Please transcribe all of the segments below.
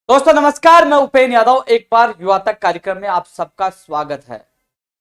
दोस्तों नमस्कार, मैं उपेन यादव। एक बार युवा तक कार्यक्रम में आप सबका स्वागत है।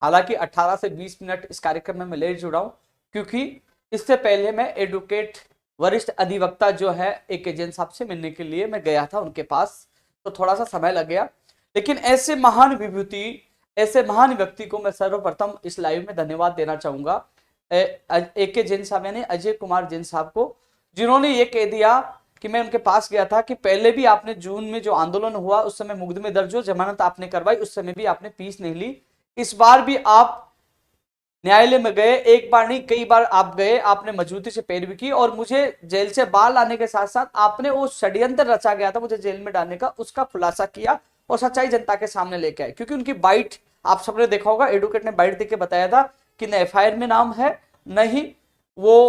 हालांकि 18 से 20 मिनट इस कार्यक्रम में मैं लेट जुड़ा हूं, क्योंकि इससे पहले मैं एडवोकेट वरिष्ठ अधिवक्ता जो है एक एजेंट साहब से मिलने के लिए मैं गया था उनके पास, तो थोड़ा सा समय लग गया। लेकिन ऐसे महान विभूति, ऐसे महान व्यक्ति को मैं सर्वप्रथम इस लाइव में धन्यवाद देना चाहूंगा। ए के जैन साहब यानी अजय कुमार जैन साहब को, जिन्होंने ये कह दिया कि मैं उनके पास गया था कि पहले भी आपने जून में जो आंदोलन हुआ उस समय मुकदमे दर्ज हो, जमानत आपने करवाई, उस समय भी आपने फीस नहीं ली। इस बार भी आप न्यायालय में गए, एक बार नहीं कई बार आप गए, आपने मजबूती से पैरवी की और मुझे जेल से बाहर लाने के साथ साथ आपने वो षड्यंत्र रचा गया था मुझे जेल में डालने का, उसका खुलासा किया और सच्चाई जनता के सामने लेके आए। क्योंकि उनकी बाइट आप सबने देखा होगा, एडवोकेट ने बाइट देके बताया था कि न एफआईआर में नाम है, न ही वो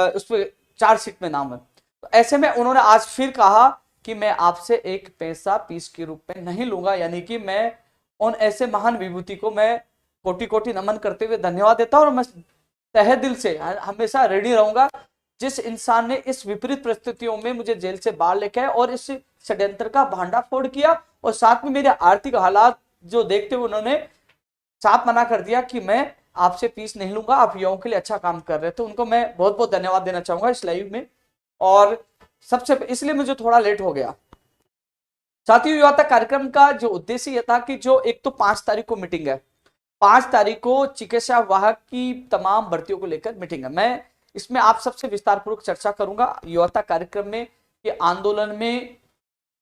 उस पर चार्जशीट में नाम है। तो ऐसे में उन्होंने आज फिर कहा कि मैं आपसे एक पैसा फीस के रूप में नहीं लूंगा, यानी कि मैं उन ऐसे महान विभूति को मैं कोटि कोटि नमन करते हुए धन्यवाद देता हूं और मैं तहे दिल से हमेशा रेडी रहूंगा। जिस इंसान ने इस विपरीत परिस्थितियों में मुझे जेल से बाहर लेके आए और इस षड्यंत्र का भांडाफोड़ किया और साथ में मेरे आर्थिक हालात जो देखते हुए उन्होंने साफ मना कर दिया कि मैं आपसे फीस नहीं लूंगा, आप युवाओं के लिए अच्छा काम कर रहे थे, उनको मैं बहुत बहुत धन्यवाद देना चाहूंगा इस लाइव में। और सबसे इसलिए मुझे थोड़ा लेट हो गया। साथियों, युवा तक कार्यक्रम का जो उद्देश्य यह था कि जो एक तो 5 तारीख को मीटिंग है, 5 तारीख को चिकित्सा वाहक की तमाम भर्तियों को लेकर मीटिंग है। मैं इसमें आप सबसे विस्तार पूर्वक चर्चा करूंगा युवा तक कार्यक्रम में कि आंदोलन में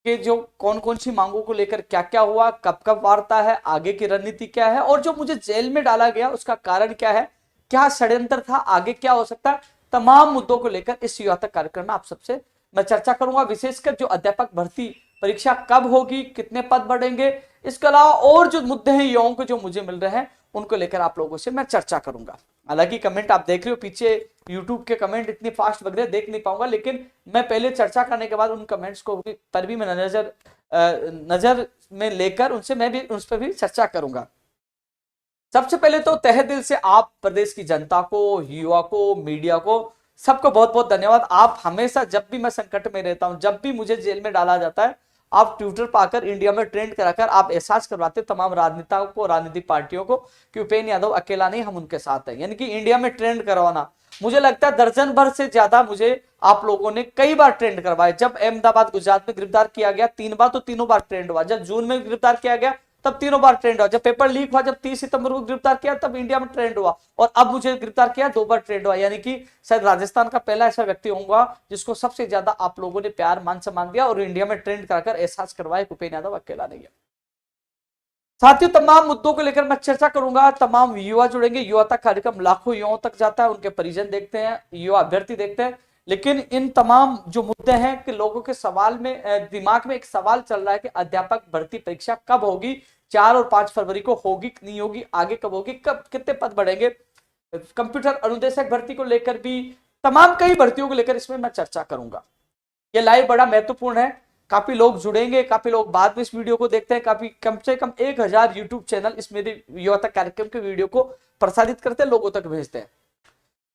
कि जो कौन कौन सी मांगों को लेकर क्या क्या हुआ, कब कब वार्ता है, आगे की रणनीति क्या है और जो मुझे जेल में डाला गया उसका कारण क्या है, क्या षड्यंत्र था, आगे क्या हो सकता है, तमाम मुद्दों को लेकर इस युवा तक कार्यक्रम में आप सबसे मैं चर्चा करूंगा। विशेषकर जो अध्यापक भर्ती परीक्षा कब होगी, कितने पद बढ़ेंगे, इसके अलावा और जो मुद्दे हैं युवाओं को जो मुझे मिल रहे हैं उनको लेकर आप लोगों से मैं चर्चा करूंगा। हालांकि कमेंट आप देख रहे हो पीछे, यूट्यूब के कमेंट इतनी फास्ट वगैरह देख नहीं पाऊंगा, लेकिन मैं पहले चर्चा करने के बाद उन कमेंट्स को पर भी मैं नजर में लेकर उनसे मैं भी उस पर भी चर्चा करूंगा। सबसे पहले तो तहे दिल से आप प्रदेश की जनता को, युवा को, मीडिया को, सबको बहुत बहुत धन्यवाद। आप हमेशा जब भी मैं संकट में रहता हूं, जब भी मुझे जेल में डाला जाता है, आप ट्विटर पर आकर इंडिया में ट्रेंड कराकर आप एहसास करवाते तमाम राजनेताओं को, राजनीतिक पार्टियों को कि उपेन यादव अकेला नहीं, हम उनके साथ हैं। यानी कि इंडिया में ट्रेंड करवाना, मुझे लगता है दर्जन भर से ज्यादा मुझे आप लोगों ने कई बार ट्रेंड करवाए। जब अहमदाबाद गुजरात में गिरफ्तार किया गया 3 बार, तो तीनों बार ट्रेंड हुआ। जब जून में गिरफ्तार किया गया तब तीनों बार ट्रेंड हुआ। जब पेपर लीक हुआ, जब 30 सितंबर को गिरफ्तार किया तब इंडिया में ट्रेंड हुआ और अब मुझे गिरफ्तार किया 2 बार ट्रेंड हुआ। यानी कि शायद राजस्थान का पहला ऐसा व्यक्ति होगा जिसको सबसे ज्यादा आप लोगों ने प्यार मान सम्मान दिया और इंडिया में ट्रेंड कराकर एहसास करवाया कि उपेन यादव अकेला नहीं है। साथियों, तमाम मुद्दों को लेकर मैं चर्चा करूंगा, तमाम युवा जुड़ेंगे। युवा तक कार्यक्रम लाखों युवाओं तक जाता है, उनके परिजन देखते हैं, युवा अभ्यर्थी देखते हैं, लेकिन इन तमाम जो मुद्दे हैं कि लोगों के सवाल में, दिमाग में एक सवाल चल रहा है कि अध्यापक भर्ती परीक्षा कब होगी, 4 और 5 फरवरी को होगी कि नहीं होगी, आगे कब होगी, कब कितने पद बढ़ेंगे, कंप्यूटर अनुदेशक भर्ती को लेकर भी, तमाम कई भर्तियों को लेकर इसमें मैं चर्चा करूंगा। ये लाइव बड़ा महत्वपूर्ण है, काफी लोग जुड़ेंगे, काफी लोग बाद में इस वीडियो को देखते हैं, काफी कम से कम 1000 यूट्यूब चैनल इस मेरे युवा तक कार्यक्रम के वीडियो को प्रसारित करते हैं, लोगों तक भेजते हैं।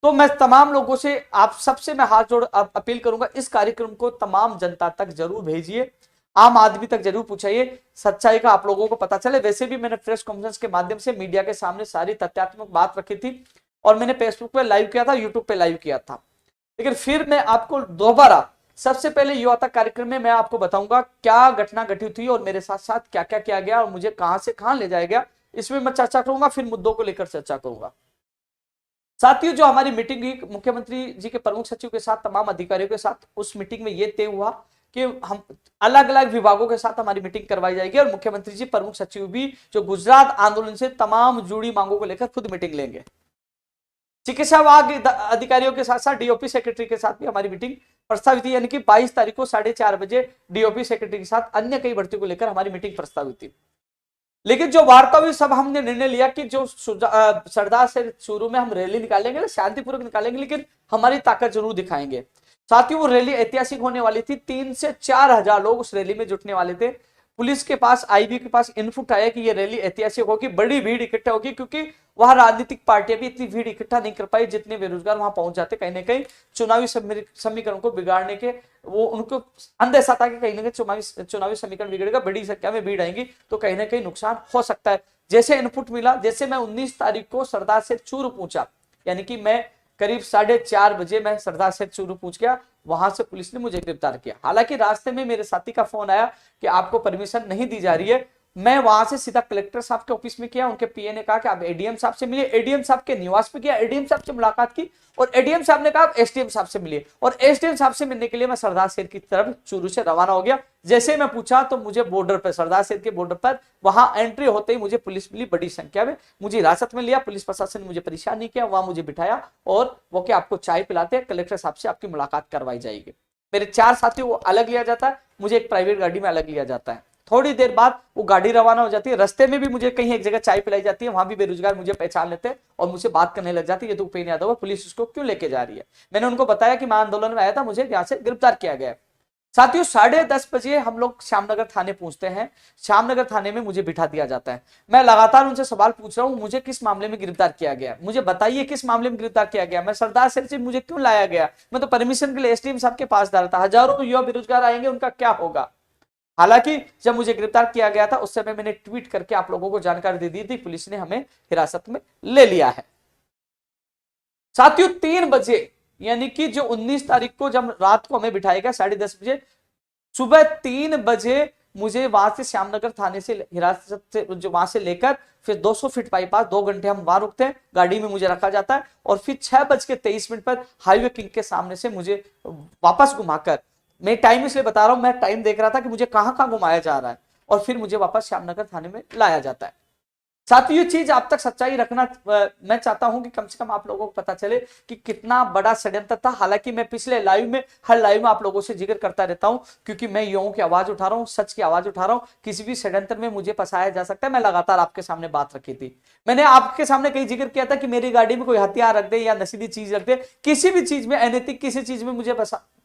तो मैं तमाम लोगों से, आप सबसे मैं हाथ जोड़ अपील करूंगा, इस कार्यक्रम को तमाम जनता तक जरूर भेजिए, आम आदमी तक जरूर पूछाइए, सच्चाई का आप लोगों को पता चले। वैसे भी मैंने प्रेस कॉन्फ्रेंस के माध्यम से मीडिया के सामने सारी तथ्यात्मक बात रखी थी और मैंने फेसबुक पे लाइव किया था, यूट्यूब पे लाइव किया था, लेकिन फिर मैं आपको दोबारा सबसे पहले युवा तक कार्यक्रम में मैं आपको बताऊंगा क्या घटना घटित हुई और मेरे साथ साथ क्या क्या किया गया और मुझे कहां से कहां ले जाया गया, इसमें मैं चर्चा करूंगा, फिर मुद्दों को लेकर चर्चा करूंगा। साथियों, जो हमारी मीटिंग हुई मुख्यमंत्री जी के प्रमुख सचिव के साथ, तमाम अधिकारियों के साथ, उस मीटिंग में यह तय हुआ कि हम अलग अलग विभागों के साथ हमारी मीटिंग करवाई जाएगी और मुख्यमंत्री जी, प्रमुख सचिव भी जो गुजरात आंदोलन से तमाम जुड़ी मांगों को लेकर खुद मीटिंग लेंगे। चिकित्सा विभाग अधिकारियों के साथ साथ डीओपी सेक्रेटरी के साथ भी हमारी मीटिंग प्रस्तावित थी, यानी कि 22 तारीख को 4:30 बजे डीओपी सेक्रेटरी के साथ अन्य कई भर्तियों को लेकर हमारी मीटिंग प्रस्तावित थी। लेकिन जो वार्ता हुई, सब हमने निर्णय लिया कि जो सरदार से शुरू में हम रैली निकालेंगे, शांतिपूर्वक निकालेंगे, लेकिन हमारी ताकत जरूर दिखाएंगे। साथियों, वो रैली ऐतिहासिक होने वाली थी, 3 से 4 हजार लोग उस रैली में जुटने वाले थे। पुलिस के पास, आईबी के पास इनपुट आया कि ये रैली ऐतिहासिक होगी, बड़ी भीड़ इकट्ठा होगी, क्योंकि वहां राजनीतिक पार्टियां भी इतनी भीड़ इकट्ठा नहीं कर पाई जितने बेरोजगार वहां पहुंच जाते। कहीं ना कहीं चुनावी समीकरण को बिगाड़ने के वो उनको अंदेशा था कि कहीं ना कहीं चुनावी समीकरण बिगड़ेगा, बड़ी संख्या में भीड़ आएंगी तो कहीं ना कहीं नुकसान हो सकता है। जैसे इनपुट मिला, जैसे मैं 19 तारीख को सरदार से चूरू पहुंचा, यानी कि मैं करीब 4:30 बजे मैं सरदार से चूरू पहुंच गया, वहां से पुलिस ने मुझे गिरफ्तार किया। हालांकि रास्ते में मेरे साथी का फोन आया कि आपको परमिशन नहीं दी जा रही है। मैं वहां से सीधा कलेक्टर साहब के ऑफिस में किया, उनके पीए ने कहा कि आप एडीएम साहब से मिलिए, एडीएम साहब के निवास पे किया, एडीएम साहब से मुलाकात की और एडीएम साहब ने कहा आप एसडीएम साहब से मिलिए, और एसडीएम साहब से मिलने के लिए मैं सरदार शेर की तरफ चूरू से रवाना हो गया। जैसे मैं पूछा तो मुझे बॉर्डर पर, सरदार शेर के बॉर्डर पर वहां एंट्री होते ही मुझे पुलिस मिली बड़ी संख्या में, मुझे हिरासत में लिया। पुलिस प्रशासन ने मुझे परेशान नहीं किया, वहां मुझे बिठाया और वो कि आपको चाय पिलाते हैं, कलेक्टर साहब से आपकी मुलाकात करवाई जाएगी। मेरे 4 साथियों को अलग लिया जाता है, मुझे एक प्राइवेट गाड़ी में अलग लिया जाता है। थोड़ी देर बाद वो गाड़ी रवाना हो जाती है। रास्ते में भी मुझे कहीं एक जगह चाय पिलाई जाती है, वहां भी बेरोजगार मुझे पहचान लेते हैं और मुझसे बात करने लग जाती है, ये तो उपेंद्र यादव है, पुलिस उसको क्यों लेके जा रही है। मैंने उनको बताया कि मैं आंदोलन में आया था, मुझे यहाँ से गिरफ्तार किया गया। साथियों 10:30 बजे हम लोग श्यामनगर थाने पहुंचते हैं। श्यामनगर थाने में मुझे बिठा दिया जाता है। मैं लगातार उनसे सवाल पूछ रहा हूं, मुझे किस मामले में गिरफ्तार किया गया, मुझे बताइए किस मामले में गिरफ्तार किया गया, मैं सरदार शेर से मुझे क्यों लाया गया, मैं तो परमिशन के लिए एसडीएम साहब के पास डाला था, हजारों युवा बेरोजगार आएंगे उनका क्या होगा। हालांकि जब मुझे गिरफ्तार किया गया था उस समय मैंने ट्वीट करके आप लोगों को जानकारी दे दी थी, पुलिस ने हमें हिरासत में ले लिया है। साथियों 3 बजे यानी कि जो 19 तारीख को जब रात को हमें बिठाया गया 10:30 बजे, सुबह 3 बजे मुझे वहां से श्यामनगर थाने से हिरासत से जो वहां से लेकर फिर 200 फीट बाईपास 2 घंटे हम वहां रुकते हैं, गाड़ी में मुझे रखा जाता है और फिर 6:23 पर हाईवे किंग के सामने से मुझे वापस घुमाकर, मैं टाइम इसलिए बता रहा हूं, मैं टाइम देख रहा था कि मुझे कहां कहां घुमाया जा रहा है, और फिर मुझे वापस श्यामनगर थाने में लाया जाता है। साथियों ये चीज आप तक सच्चाई रखना मैं चाहता हूं कि कम से कम आप लोगों को पता चले कि कितना बड़ा षड्यंत्र था। हालांकि मैं पिछले लाइव में हर लाइव में आप लोगों से जिक्र करता रहता हूं, क्योंकि मैं युवाओं की आवाज उठा रहा हूं, सच की आवाज उठा रहा हूं। किसी भी षड्यंत्र में मुझे फंसाया जा सकता है। मैं लगातार आपके सामने बात रखी थी, मैंने आपके सामने कई जिक्र किया था कि मेरी गाड़ी में कोई हथियार रख दे या नशीली चीज रख दे, किसी भी चीज में अनैतिक किसी चीज में मुझे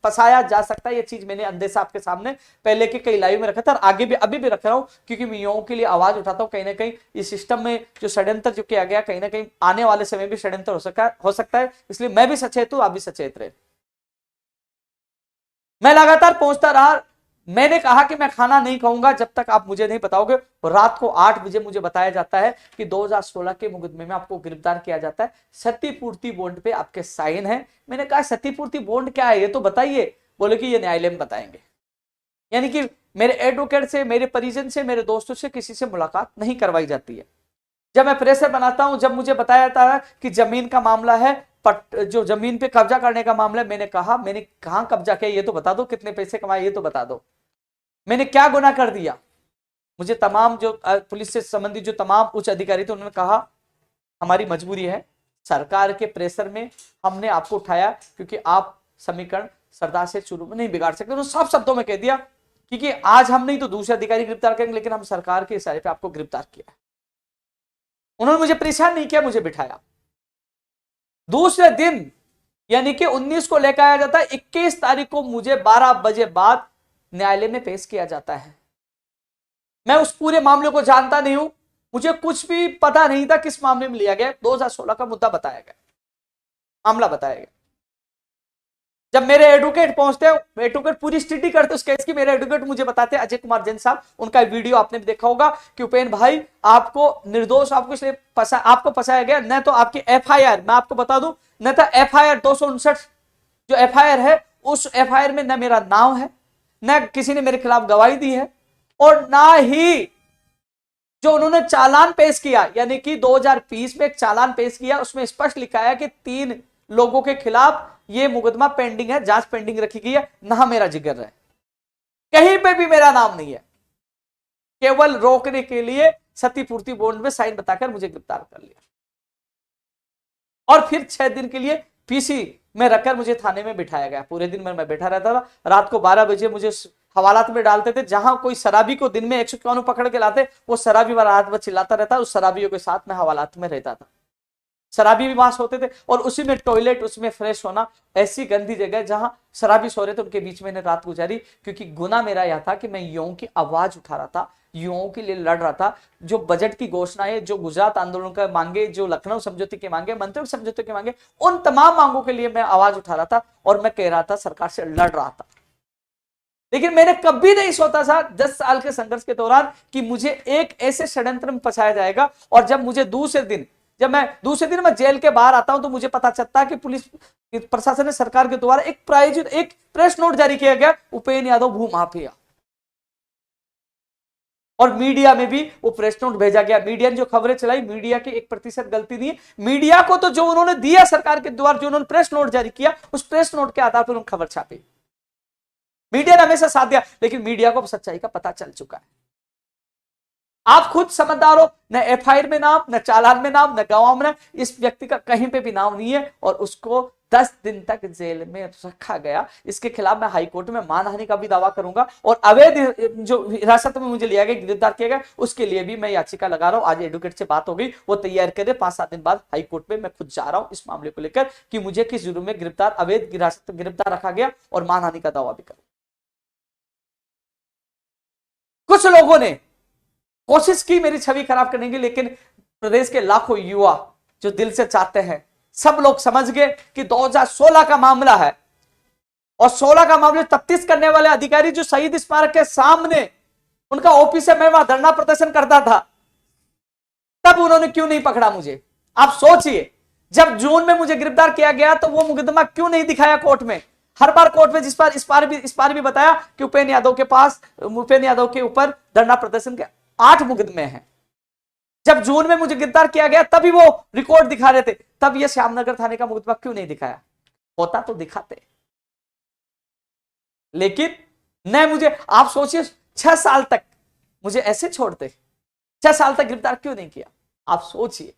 फंसाया जा सकता है। ये चीज मैंने अंदेशा आपके सामने पहले के कई लाइव में रखा था और आगे भी अभी भी रख रहा हूं, क्योंकि मैं युवाओं के लिए आवाज उठाता हूं। कहीं ना कहीं इस सिस्टम में जो षड्यंत्र जो किया गया, कहीं ना कहीं आने वाले समय भी षड्यंत्र हो सकता है, इसलिए मैं भी सचेत हूं, आप भी सचेत रहे। मैं लगातार पहुंचता रहा। मैंने कहा कि मैं खाना नहीं खाऊंगा जब तक आप मुझे नहीं बताओगे। रात को 8 बजे मुझे बताया जाता है कि 2016 के मुकदमे में आपको गिरफ्तार किया जाता है, क्षतिपूर्ति बॉन्ड पे आपके साइन है। मैंने कहा क्षतिपूर्ति बॉन्ड क्या है ये तो बताइए। बोले कि ये न्यायालय में बताएंगे। यानी कि मेरे एडवोकेट से, मेरे परिजन से, मेरे दोस्तों से किसी से मुलाकात नहीं करवाई जाती है। जब मैं प्रेशर बनाता हूं, जब मुझे बताया जाता है कि जमीन का मामला है, जो जमीन पे कब्जा करने का मामला है, मैंने कहां कब्जा किया ये तो बता दो, कितने पैसे कमाए ये तो बता दो, मैंने क्या गुनाह कर दिया। मुझे तमाम जो पुलिस से संबंधित जो तमाम उच्च अधिकारी थे उन्होंने कहा हमारी मजबूरी है, सरकार के प्रेशर में हमने आपको उठाया, क्योंकि आप समीकरण सरदार से शुरू में नहीं बिगाड़ सकते। उन्होंने सब शब्दों में कह दिया क्योंकि आज हम नहीं तो दूसरे अधिकारी गिरफ्तार करेंगे, लेकिन हम सरकार के इशारे पे आपको गिरफ्तार किया। उन्होंने मुझे परेशान नहीं किया, मुझे बिठाया। दूसरे दिन यानी कि 19 को लेकर आया जाता है, 21 तारीख को मुझे 12 बजे बाद न्यायालय में पेश किया जाता है। मैं उस पूरे मामले को जानता नहीं हूं, मुझे कुछ भी पता नहीं था किस मामले में लिया गया। 2016 का मुद्दा बताया गया, मामला बताया गया। जब मेरे एडवोकेट पहुंचते हैं, एडवोकेट पूरी स्टडी करते उस केस की, मेरे एडवोकेट मुझे बताते हैं, अजय कुमार जैन साहब, उनका वीडियो आपने भी देखा होगा कि उपेंद्र भाई आपको निर्दोष, आपको इसलिए आपको फंसाया गया, न तो आपकी एफआईआर, मैं आपको बता दूं, न तो एफआईआर 259 जो एफआईआर है, उस एफआईआर में न मेरा नाम है, न किसी ने मेरे खिलाफ गवाही दी है, और ना ही जो उन्होंने चालान पेश किया, यानी कि 2020 में एक चालान पेश किया, उसमें स्पष्ट लिखा है कि 3 लोगों के खिलाफ ये मुकदमा पेंडिंग है, जांच पेंडिंग रखी गई है, ना मेरा जिक्र है, कहीं पे भी मेरा नाम नहीं है। केवल रोकने के लिए क्षतिपूर्ति बॉन्ड में साइन बताकर मुझे गिरफ्तार कर लिया और फिर 6 दिन के लिए पीसी में रखकर मुझे थाने में बिठाया गया। पूरे दिन में मैं बैठा रहता था। रात को 12 बजे मुझे हवालात में डालते थे। जहां कोई शराबी को दिन में 151 पकड़ के लाते, वो शराबी वाला रात भर चिल्लाता रहता, उस शराबियों के साथ मैं हवालात में रहता था। शराबी भी वहां सोते थे, और उसी में टॉयलेट, उसमें फ्रेश होना, ऐसी गंदी जगह जहां शराबी सो रहे थे उनके बीच में मैंने रात गुजारी। क्योंकि गुना मेरा यह था कि मैं युवाओं की आवाज उठा रहा था, युवाओं के लिए लड़ रहा था। जो बजट की घोषणाएं, जो गुजरात आंदोलन का मांगे, जो लखनऊ समझौते की मांगे, मंत्रियों के समझौते की मांगे, उन तमाम मांगों के लिए मैं आवाज उठा रहा था और मैं कह रहा था, सरकार से लड़ रहा था। लेकिन मैंने कभी नहीं सोचा था 10 साल के संघर्ष के दौरान कि मुझे एक ऐसे षड्यंत्र में फंसाया जाएगा। और जब मुझे जब मैं दूसरे दिन मैं जेल के बाहर आता हूं तो मुझे पता चलता है कि पुलिस प्रशासन ने, सरकार के द्वारा एक प्रायोजित एक प्रेस नोट जारी किया गया, उपेंद्र यादव भूमाफिया। और मीडिया में भी वो प्रेस नोट भेजा गया। मीडिया ने जो खबरें चलाई, मीडिया की 1% गलती नहीं है। मीडिया को तो जो उन्होंने दिया सरकार के द्वारा, जो उन्होंने प्रेस नोट जारी किया, उस प्रेस नोट के आधार पर उन्होंने खबर छापी। मीडिया ने हमेशा साथ दिया, लेकिन मीडिया को सच्चाई का पता चल चुका है। आप खुद समझदार हो, न एफआईआर में नाम, न चालान में नाम, न गवाह में नाम, इस व्यक्ति का कहीं पे भी नाम नहीं है, और उसको 10 दिन तक जेल में रखा गया। इसके खिलाफ मैं हाईकोर्ट में मानहानि का भी दावा करूंगा, और अवैध जो हिरासत में मुझे लिया गया, गिरफ्तार किया गया, उसके लिए भी मैं याचिका लगा रहा हूं। आज एडवोकेट से बात हो गई, वो तैयार करे, 5-7 दिन बाद हाईकोर्ट में मैं खुद जा रहा हूं इस मामले को लेकर कि मुझे किस जुर्म में गिरफ्तार, अवैध हिरासत में गिरफ्तार रखा गया, और मानहानि का दावा भी करूं। कुछ लोगों ने कोशिश की मेरी छवि खराब करने की, लेकिन प्रदेश के लाखों युवा जो दिल से चाहते हैं, सब लोग समझ गए कि 2016 का मामला है, और 16 का मामले तफ्तीश करने वाले अधिकारी जो शहीद स्मारक के सामने उनका ऑफिस है, मैं वहां धरना प्रदर्शन करता था, तब उन्होंने क्यों नहीं पकड़ा मुझे? आप सोचिए, जब जून में मुझे गिरफ्तार किया गया तो वो मुकदमा क्यों नहीं दिखाया कोर्ट में? हर बार कोर्ट में, इस बार भी बताया कि उपेंद्र यादव के ऊपर धरना प्रदर्शन के 8 मुकदमे हैं। जब जून में मुझे गिरफ्तार किया गया तभी वो रिकॉर्ड दिखा रहे थे, तब ये श्यामनगर थाने का मुकदमा क्यों नहीं दिखाया? होता तो दिखाते, लेकिन नहीं। मुझे आप सोचिए, 6 साल तक मुझे ऐसे छोड़ते, 6 साल तक गिरफ्तार क्यों नहीं किया? आप सोचिए।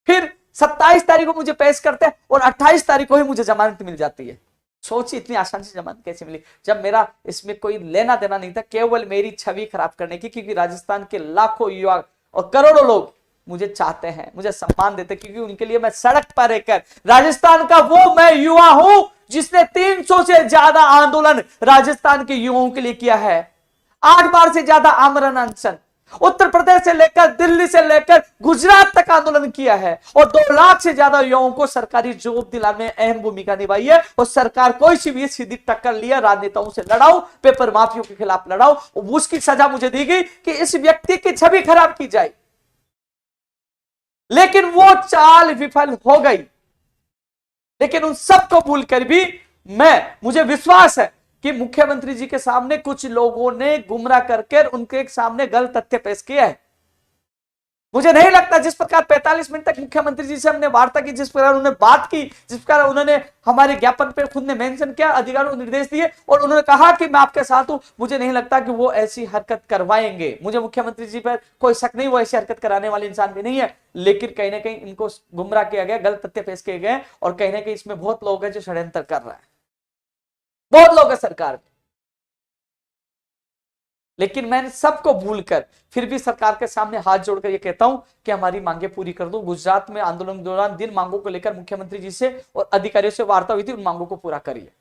फिर 27 तारीख को मुझे पेश करते हैं और 28 तारीख को ही मुझे जमानत मिल जाती है। सोचिए इतनी आसानी से जमानत कैसे मिली, जब मेरा इसमें कोई लेना देना नहीं था, केवल मेरी छवि खराब करने की। क्योंकि राजस्थान के लाखों युवा और करोड़ों लोग मुझे चाहते हैं, मुझे सम्मान देते, क्योंकि उनके लिए मैं सड़क पर रहकर, राजस्थान का वो मैं युवा हूं जिसने 300 से ज्यादा आंदोलन राजस्थान के युवाओं के लिए किया है, 8 बार से ज्यादा आमरण अनशन, उत्तर प्रदेश से लेकर दिल्ली से लेकर गुजरात तक आंदोलन किया है, और 2 लाख से ज्यादा युवाओं को सरकारी जॉब दिलाने में अहम भूमिका निभाई है। और सरकार कोई सी भी सीधी टक्कर लिया, राजनेताओं से लड़ाओ, पेपर माफियों के खिलाफ लड़ाओ, उसकी सजा मुझे दी गई कि इस व्यक्ति की छवि खराब की जाए। लेकिन वो चाल विफल हो गई। लेकिन उन सबको भूलकर भी मुझे विश्वास है कि मुख्यमंत्री जी के सामने कुछ लोगों ने गुमराह करके उनके सामने गलत तथ्य पेश किया है। मुझे नहीं लगता, जिस प्रकार 45 मिनट तक मुख्यमंत्री जी से हमने वार्ता की, जिस प्रकार उन्होंने बात की, जिस प्रकार उन्होंने हमारे ज्ञापन पे खुद ने मेंशन किया, अधिकारियों को निर्देश दिए और उन्होंने कहा कि मैं आपके साथ हूं, मुझे नहीं लगता कि वो ऐसी हरकत करवाएंगे। मुझे मुख्यमंत्री जी पर कोई शक नहीं, वो ऐसी हरकत कराने वाले इंसान भी नहीं है। लेकिन कहीं ना कहीं इनको गुमराह किया गया, गलत तथ्य पेश किए गए, और कहीं ना कहीं इसमें बहुत लोग हैं जो षड्यंत्र कर रहा है, बहुत लोग हैं सरकार में। लेकिन मैंने सबको भूलकर फिर भी सरकार के सामने हाथ जोड़कर यह कहता हूं कि हमारी मांगे पूरी कर दो। गुजरात में आंदोलन के दौरान जिन मांगों को लेकर मुख्यमंत्री जी से और अधिकारियों से वार्ता हुई थी, उन मांगों को पूरा करिए।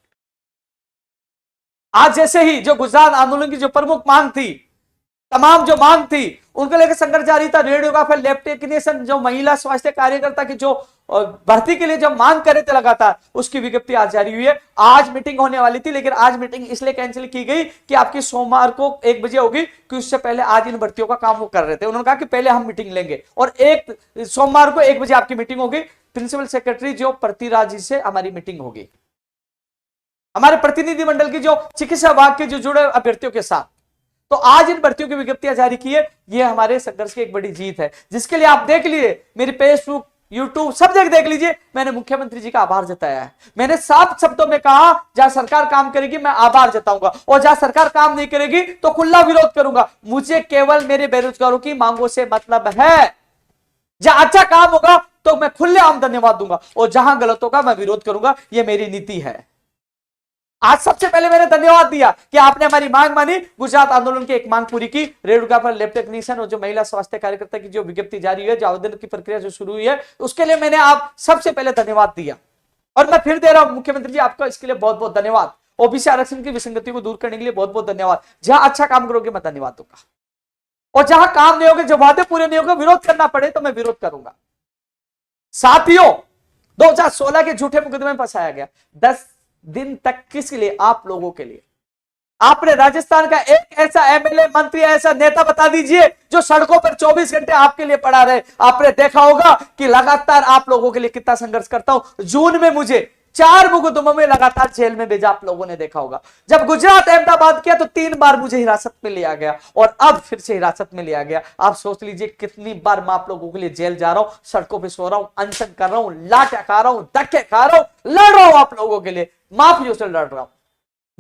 आज जैसे ही जो गुजरात आंदोलन की जो प्रमुख मांग थी, तमाम जो मांग थी, उनको लेकर संघर्ष जारी था। रेडियोग्राफर, लैब टेक्नीशियन, जो महिला स्वास्थ्य कार्यकर्ता की जो भर्ती के लिए जो मांग कर रहे थे लगातार, उसकी विज्ञप्ति आज जारी हुई है। आज मीटिंग होने वाली थी, लेकिन आज मीटिंग इसलिए कैंसिल की गई कि आपकी सोमवार को 1 बजे होगी, कि उससे पहले आज इन भर्तियों का काम वो कर रहे थे। उन्होंने कहा कि पहले हम मीटिंग लेंगे, और सोमवार को 1 बजे आपकी मीटिंग होगी। प्रिंसिपल सेक्रेटरी जो पृथ्वीराज जी से हमारी मीटिंग होगी, हमारे प्रतिनिधि मंडल की जो चिकित्सा विभाग के जो जुड़े अभ्यर्थियों के साथ। तो आज इन भर्तियों की विज्ञप्तियां जारी की है। ये हमारे संघर्ष की एक बड़ी जीत है, जिसके लिए आप देख लिए मेरी फेसबुक, यूट्यूब, सब जगह देख लीजिए, मैंने मुख्यमंत्री जी का आभार जताया है। मैंने साफ शब्दों में कहा, जहां सरकार काम करेगी मैं आभार जताऊंगा, और जहां सरकार काम नहीं करेगी तो खुला विरोध करूंगा। मुझे केवल मेरे बेरोजगारों की मांगों से मतलब है। जहां अच्छा काम होगा तो मैं खुलेआम धन्यवाद दूंगा, और जहां गलत होगा मैं विरोध करूंगा। यह मेरी नीति है। आज सबसे पहले मैंने धन्यवाद दिया कि आपने हमारी मांग मानी, गुजरात आंदोलन की एक मांग पूरी की, रेणुका पर लैब टेक्नीशियन और जो महिला स्वास्थ्य कार्यकर्ता की जो विज्ञप्ति जारी है, जो आवेदन की प्रक्रिया जो शुरू हुई है, उसके लिए मैंने आप सबसे पहले धन्यवाद दिया और मैं फिर दे रहा हूं। मुख्यमंत्री जी आपका इसके लिए बहुत बहुत धन्यवाद। ओबीसी आरक्षण की विसंगति को दूर करने के लिए बहुत बहुत धन्यवाद। जहां अच्छा काम करोगे मैं धन्यवाद दूंगा, और जहां काम नहीं होगे, जब वादे पूरे नहीं होंगे, विरोध करना पड़े तो मैं विरोध करूंगा। साथियों, 2016 के झूठे मुकदमे में फंसाया गया 10 दिन तक, किसके लिए? आप लोगों के लिए। आपने राजस्थान का एक ऐसा एमएलए, मंत्री, ऐसा नेता बता दीजिए जो सड़कों पर 24 घंटे आपके लिए पड़ा रहे। आपने देखा होगा कि लगातार आप लोगों के लिए कितना संघर्ष करता हूं। जून में मुझे 4 मुकदमों में लगातार जेल में भेजा, आप लोगों ने देखा होगा। जब गुजरात अहमदाबाद किया तो 3 बार मुझे हिरासत में लिया गया और अब फिर से हिरासत में लिया गया। आप सोच लीजिए कितनी बार मैं आप लोगों के लिए जेल जा रहा हूं, सड़कों पे सो रहा हूं, अनशन कर रहा हूं, लाठियां खा रहा हूं, धक्के खा रहा हूं, लड़ रहा हूं आप लोगों के लिए, माफियों से लड़ रहा हूं।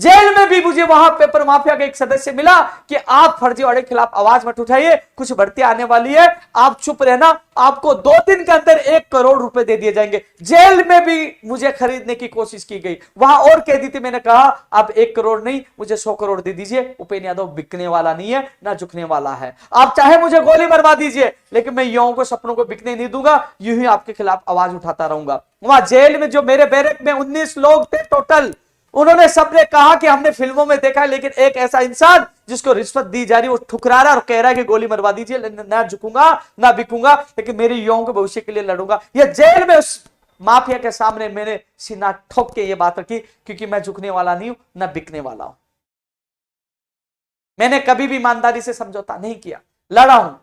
जेल में भी मुझे वहां पेपर माफिया का एक सदस्य मिला कि आप फर्जीवाड़े के खिलाफ आवाज मत उठाइए, कुछ भर्ती आने वाली है, आप चुप रहना, आपको 2 दिन के अंदर 1 करोड़ रुपए दे दिए जाएंगे। जेल में भी मुझे खरीदने की कोशिश की गई, वहां और कह दी थी, मैंने कहा आप 1 करोड़ नहीं, मुझे 100 करोड़ दे दीजिए। उपेंद्र यादव बिकने वाला नहीं है, ना झुकने वाला है। आप चाहे मुझे गोली मरवा दीजिए, लेकिन मैं युवाओं को, सपनों को बिकने नहीं दूंगा, यूं ही आपके खिलाफ आवाज उठाता रहूंगा। वहां जेल में जो मेरे बैरक में 19 लोग थे टोटल, उन्होंने सबने कहा कि हमने फिल्मों में देखा है, लेकिन एक ऐसा इंसान जिसको रिश्वत दी जा रही है वो ठुकरा रहा है और कह रहा है कि गोली मरवा दीजिए, ना झुकूंगा ना बिकूंगा, लेकिन मेरे युवाओं के भविष्य के लिए लड़ूंगा। ये जेल में उस माफिया के सामने मैंने सीना ठोक के ये बात रखी, क्योंकि मैं झुकने वाला नहीं हूं, ना बिकने वाला हूं। मैंने कभी भी ईमानदारी से समझौता नहीं किया, लड़ा हूं,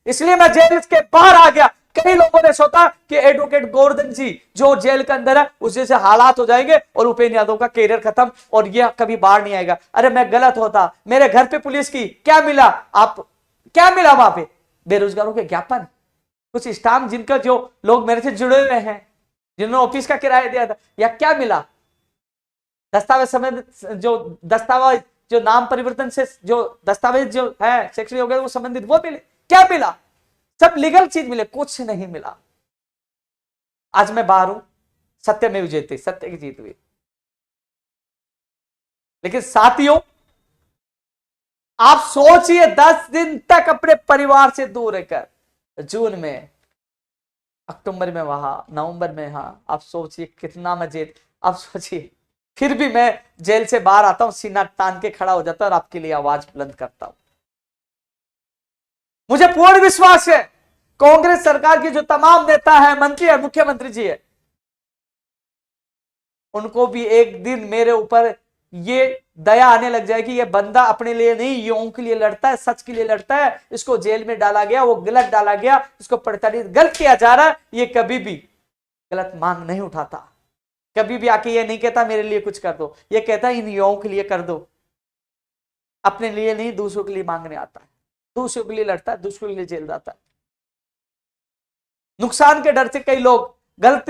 इसलिए मैं जेल के बाहर आ गया। कई लोगों ने सोचा कि एडवोकेट गोवर्धन जी जो जेल के अंदर है उस जैसे हालात हो जाएंगे और उपेंद्र यादव का कैरियर खत्म और यह कभी बाहर नहीं आएगा। अरे मैं गलत होता। मेरे घर पे पुलिस की क्या मिला? आप क्या मिला वहां पे? बेरोजगारों के ज्ञापन, कुछ स्टाम्प जिनका जो लोग मेरे से जुड़े हुए हैं, जिन्होंने ऑफिस का किराया दिया था, या क्या मिला? दस्तावेज समय जो दस्तावेज जो नाम परिवर्तन से जो दस्तावेज जो है शैक्षणिक हो गए वो संबंधित, वो मिले? क्या मिला? सब लीगल चीज मिले, कुछ नहीं मिला। आज मैं बाहर हूं, सत्य में विजयते, सत्य की जीत हुई। लेकिन साथियों, आप सोचिए 10 दिन तक अपने परिवार से दूर रहकर, जून में, अक्टूबर में वहां, नवंबर में यहां, आप सोचिए कितना मजे। आप सोचिए फिर भी मैं जेल से बाहर आता हूं, सीना तान के खड़ा हो जाता हूं और आपके लिए आवाज बुलंद करता हूं। मुझे पूर्ण विश्वास है कांग्रेस सरकार की जो तमाम नेता है, मंत्री है, मुख्यमंत्री जी है, उनको भी एक दिन मेरे ऊपर ये दया आने लग जाएगी, ये बंदा अपने लिए नहीं युवाओं के लिए लड़ता है, सच के लिए लड़ता है, इसको जेल में डाला गया, वो गलत डाला गया, इसको प्रताड़ित गलत किया जा रहा है, ये कभी भी गलत मांग नहीं उठाता, कभी भी आके ये नहीं कहता मेरे लिए कुछ कर दो, ये कहता इन युवाओं के लिए कर दो, अपने लिए नहीं दूसरों के लिए मांगने आता है, दूसरों के लिए लड़ता है, दूसरों के लिए जेल जाता है। नुकसान के डर से कई लोग गलत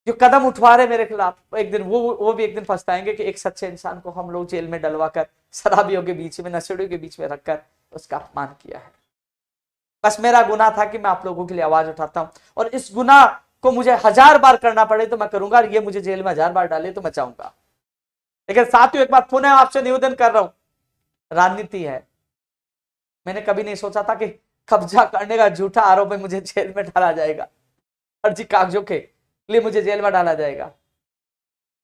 जो कदम उठवा रहे मेरे खिलाफ, एक दिन वो भी एक दिन पछताएंगे कि एक सच्चे इंसान को हम लोग जेल में डलवाकर, शराबियों के बीच में, नशेड़ियों के बीच में रखकर उसका अपमान किया है। बस मेरा गुनाह था कि मैं आप लोगों के लिए आवाज उठाता हूं, और इस गुनाह को मुझे 1000 बार करना पड़े तो मैं करूंगा, ये मुझे जेल में 1000 बार डाले तो मैं चाहूंगा। लेकिन साथियों, एक बात पुनः आपसे निवेदन कर रहा हूं, राजनीति है। मैंने कभी नहीं सोचा था कि कब्जा करने का झूठा आरोप में मुझे जेल में डाला जाएगा, फर्जी कागजों के लिए मुझे जेल में डाला जाएगा।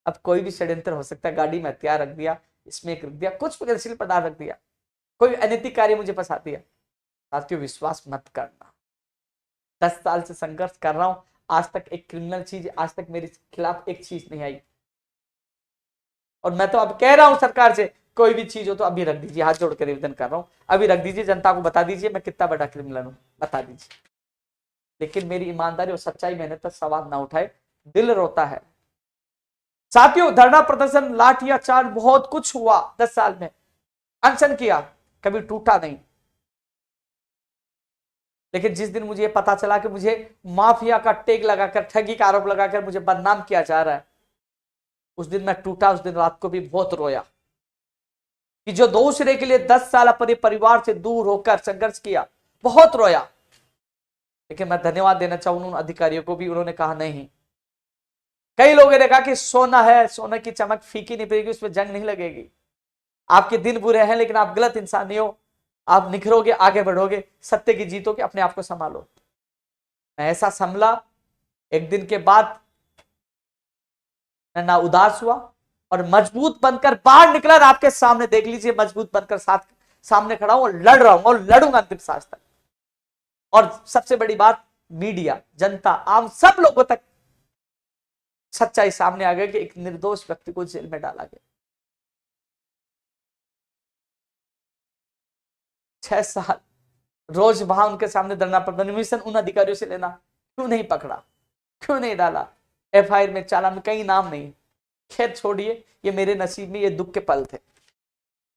अब कोई भी षड्यंत्र हो सकता है, गाड़ी में हथियार रख दिया, इसमें एक रख दिया, कुछ विदेशी पदार्थ रख दिया, कोई अनैतिक कार्य मुझे फंसा दिया। साथियों, विश्वास मत करना। 10 साल से संघर्ष कर रहा हूं, आज तक एक क्रिमिनल चीज, आज तक मेरे खिलाफ एक चीज नहीं आई। और मैं तो अब कह रहा हूं सरकार से, कोई भी चीज हो तो अभी रख दीजिए, हाथ जोड़कर निवेदन कर रहा हूं, अभी रख दीजिए, जनता को बता दीजिए मैं कितना बड़ा क्रिमिनल हूं, बता दीजिए। लेकिन मेरी ईमानदारी और सच्चाई मैंने तक सवाल ना उठाए, दिल रोता है। साथियों, धरना प्रदर्शन, लाठियां चार्ज, बहुत कुछ हुआ 10 साल में, अनशन किया, कभी टूटा नहीं। लेकिन जिस दिन मुझे पता चला कि मुझे माफिया का टैग लगाकर, ठगी का आरोप लगाकर मुझे बदनाम किया जा रहा है, उस दिन मैं टूटा। उस दिन रात को भी बहुत रोया कि जो दूसरे के लिए 10 साल अपने परिवार से दूर होकर संघर्ष किया, बहुत रोया। लेकिन मैं धन्यवाद देना चाहूंगा उन अधिकारियों को भी, उन्होंने कहा नहीं, कई लोगों ने कहा कि सोना है, सोने की चमक फीकी नहीं पड़ेगी, उसमें जंग नहीं लगेगी। आपके दिन बुरे हैं लेकिन आप गलत इंसान नहीं हो, आप निखरोगे, आगे बढ़ोगे, सत्य की जीतोगे, अपने आप को संभालो। मैं ऐसा संभला, एक दिन के बाद मैं ना उदास हुआ और मजबूत बनकर बाहर निकला। आपके सामने देख लीजिए, मजबूत बनकर सामने खड़ा हूं और लड़ रहा हूं और लड़ूंगा अंतिम सांस तक। और सबसे बड़ी बात, मीडिया, जनता, आम सब लोगों तक सच्चाई सामने आ गई कि एक निर्दोष व्यक्ति को जेल में डाला गया। 6 साल रोज वहां उनके सामने धरना पर परमिशन उन अधिकारियों से लेना, क्यों नहीं पकड़ा, क्यों नहीं डाला एफआईआर में, चालान में, कहीं नाम नहीं। खेत छोड़िए, ये मेरे नसीब में ये दुख के पल थे।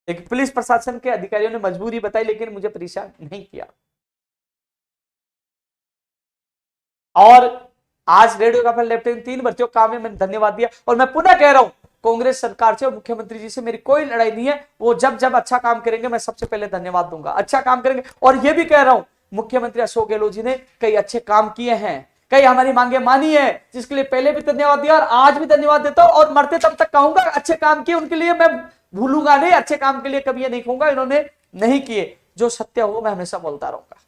लेकिन पुलिस प्रशासन के अधिकारियों ने मजबूरी बताई, लेकिन मुझे परेशान नहीं किया। और आज रेडियो का लेफ्टिनेंट 3 भर्तियों का काम है, मैंने धन्यवाद दिया। और मैं पुनः कह रहा हूं, कांग्रेस सरकार से और मुख्यमंत्री जी से मेरी कोई लड़ाई नहीं है। वो जब जब अच्छा काम करेंगे मैं सबसे पहले धन्यवाद दूंगा, अच्छा काम करेंगे। और ये भी कह रहा हूं, मुख्यमंत्री अशोक गहलोत जी ने कई अच्छे काम किए हैं, कई हमारी मांगे मानी है, जिसके लिए पहले भी धन्यवाद दिया और आज भी धन्यवाद देता हूं। और मरते तब तक कहूंगा, अच्छे काम किए उनके लिए मैं भूलूंगा नहीं, अच्छे काम के लिए कभी ये नहीं कहूंगा इन्होंने नहीं किए। जो सत्य हो मैं हमेशा बोलता रहूंगा,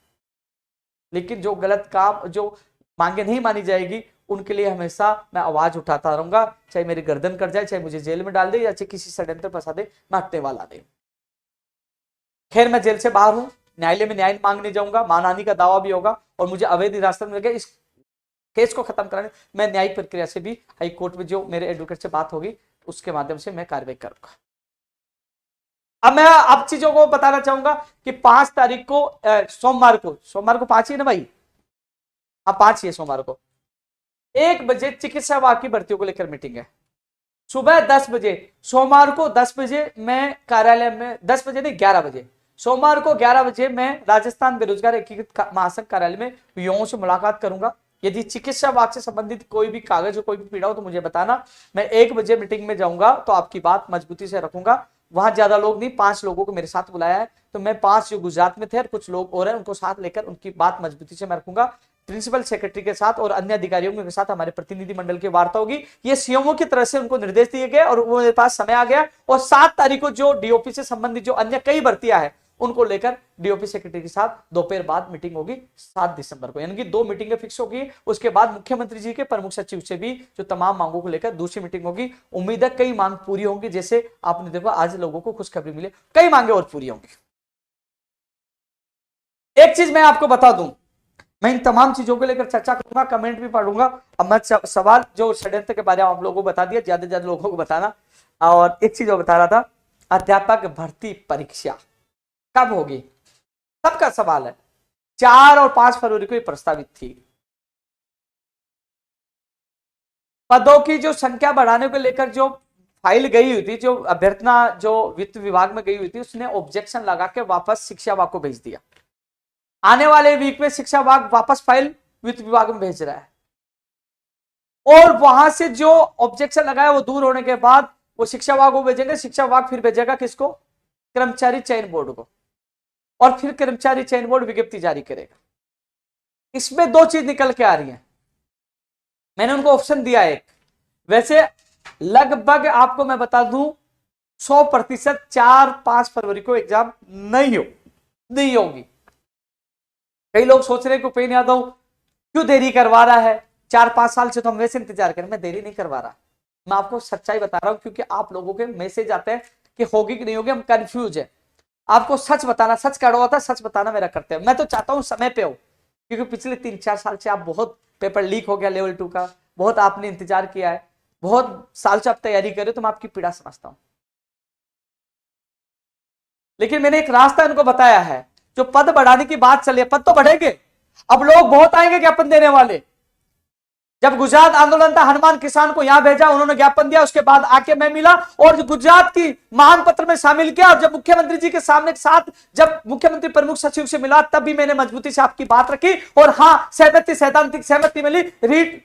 लेकिन जो गलत काम, जो मांगे नहीं मानी जाएगी, उनके लिए हमेशा मैं आवाज उठाता रहूंगा, चाहे मेरी गर्दन कट जाए, चाहे मुझे जेल में डाल दे, या चाहे किसी षड्यंत्र फंसा दे, मैं हटने वाला नहीं। खैर, मैं जेल से बाहर हूं, न्यायालय में न्याय मांगने जाऊंगा, मानहानि का दावा भी होगा और मुझे अवैध हिरासत में लगे, इस केस को खत्म कराने मैं न्यायिक प्रक्रिया से भी हाई कोर्ट में जो मेरे एडवोकेट से बात होगी उसके माध्यम से मैं कार्रवाई करूंगा। अब मैं अब चीजों को बताना चाहूंगा कि 5 तारीख को सोमवार को 5 ही ना भाई, हाँ 5 ही है सोमवार को, 1 बजे चिकित्सा विभाग की भर्तियों को लेकर मीटिंग है। सुबह 10 बजे सोमवार को 10 बजे मैं कार्यालय में, 10 बजे नहीं 11 बजे, सोमवार को 11 बजे मैं राजस्थान बेरोजगार एकीकृत महासंघ कार्यालय में युवाओं से मुलाकात करूंगा। यदि चिकित्सा विभाग से संबंधित कोई भी कागज हो, कोई भी पीड़ा हो तो मुझे बताना। मैं 1 बजे मीटिंग में जाऊंगा तो आपकी बात मजबूती से रखूंगा। वहां ज्यादा लोग नहीं, 5 लोगों को मेरे साथ बुलाया है, तो मैं 5 जो गुजरात में थे और कुछ लोग और हैं उनको साथ लेकर उनकी बात मजबूती से मैं रखूंगा। प्रिंसिपल सेक्रेटरी के साथ और अन्य अधिकारियों के साथ हमारे प्रतिनिधि मंडल की वार्ता होगी। ये सीएमओ की तरफ से उनको निर्देश दिए गए और वो मेरे पास समय आ गया। और 7 तारीख को जो डीओपी से संबंधित जो अन्य कई भर्तियां हैं उनको लेकर डीओपी सेक्रेटरी के साथ दोपहर बाद मीटिंग होगी 7 दिसंबर को, यानी कि 2 मीटिंगें फिक्स होगी। उसके बाद मुख्यमंत्री जी के प्रमुख सचिव से भी जो तमाम मांगों को लेकर दूसरी मीटिंग होगी। उम्मीद है कई मांग पूरी होंगी, जैसे आपने देखा आज लोगों को खुशखबरी मिले, कई मांगे और पूरी होंगी। एक चीज मैं आपको बता दूं, मैं इन तमाम चीजों को लेकर चर्चा करूंगा, कमेंट भी पढ़ूंगा। अब मैं सवाल जो षड्यंत्र के बारे में आप लोगों को बता दिया, ज्यादा से ज्यादा लोगों को बताना। और एक चीज और बता रहा था, अध्यापक भर्ती परीक्षा कब होगी, सबका सवाल है। 4 और 5 फरवरी को प्रस्तावित थी। पदों की जो संख्या बढ़ाने को लेकर जो फाइल गई हुई थी, जो अभ्यर्थना जो वित्त विभाग में गई हुई थी, उसने ऑब्जेक्शन लगा के वापस शिक्षा विभाग को भेज दिया। आने वाले वीक में शिक्षा विभाग वापस फाइल वित्त विभाग में भेज रहा है। और वहां से जो ऑब्जेक्शन लगाया वो दूर होने के बाद वो शिक्षा विभाग को भेजेंगे, शिक्षा विभाग फिर भेजेगा किसको, कर्मचारी चयन बोर्ड को, और फिर कर्मचारी चयन बोर्ड विज्ञप्ति जारी करेगा। इसमें 2 चीज निकल के आ रही है। मैंने उनको ऑप्शन दिया एक, वैसे लगभग आपको मैं बता दूं 100% 4-5 फरवरी को एग्जाम नहीं होगी। कई लोग सोच रहे हैं कि उपेंद्र यादव क्यों देरी करवा रहा है, 4-5 साल से तो हम वैसे इंतजार करें। मैं देरी नहीं करवा रहा, मैं आपको सच्चाई बता रहा हूं, क्योंकि आप लोगों के मैसेज आते हैं कि होगी कि नहीं होगी, हम कंफ्यूज है। आपको सच बताना, सच कड़वा था, सच बताना मेरा कर्तव्य है। मैं तो चाहता हूं समय पे हो, क्योंकि पिछले 3-4 साल से आप बहुत पेपर लीक हो गया लेवल 2 का, बहुत आपने इंतजार किया है, बहुत साल से आप तैयारी कर रहे हो, तो मैं आपकी पीड़ा समझता हूं। लेकिन मैंने एक रास्ता इनको बताया है। जो पद बढ़ाने की बात चली है, पद तो बढ़ेंगे, अब लोग बहुत आएंगे ज्ञापन देने वाले। जब गुजरात आंदोलन था, हनुमान किसान को यहां भेजा, उन्होंने ज्ञापन दिया, उसके बाद आके मैं मिला और गुजरात की महान पत्र में शामिल किया। और जब मुख्यमंत्री जी के सामने साथ जब मुख्यमंत्री प्रमुख सचिव से मिला, तब भी मैंने मजबूती से आपकी बात रखी। और हाँ, सैद्धांतिक सहमति मिली। रीट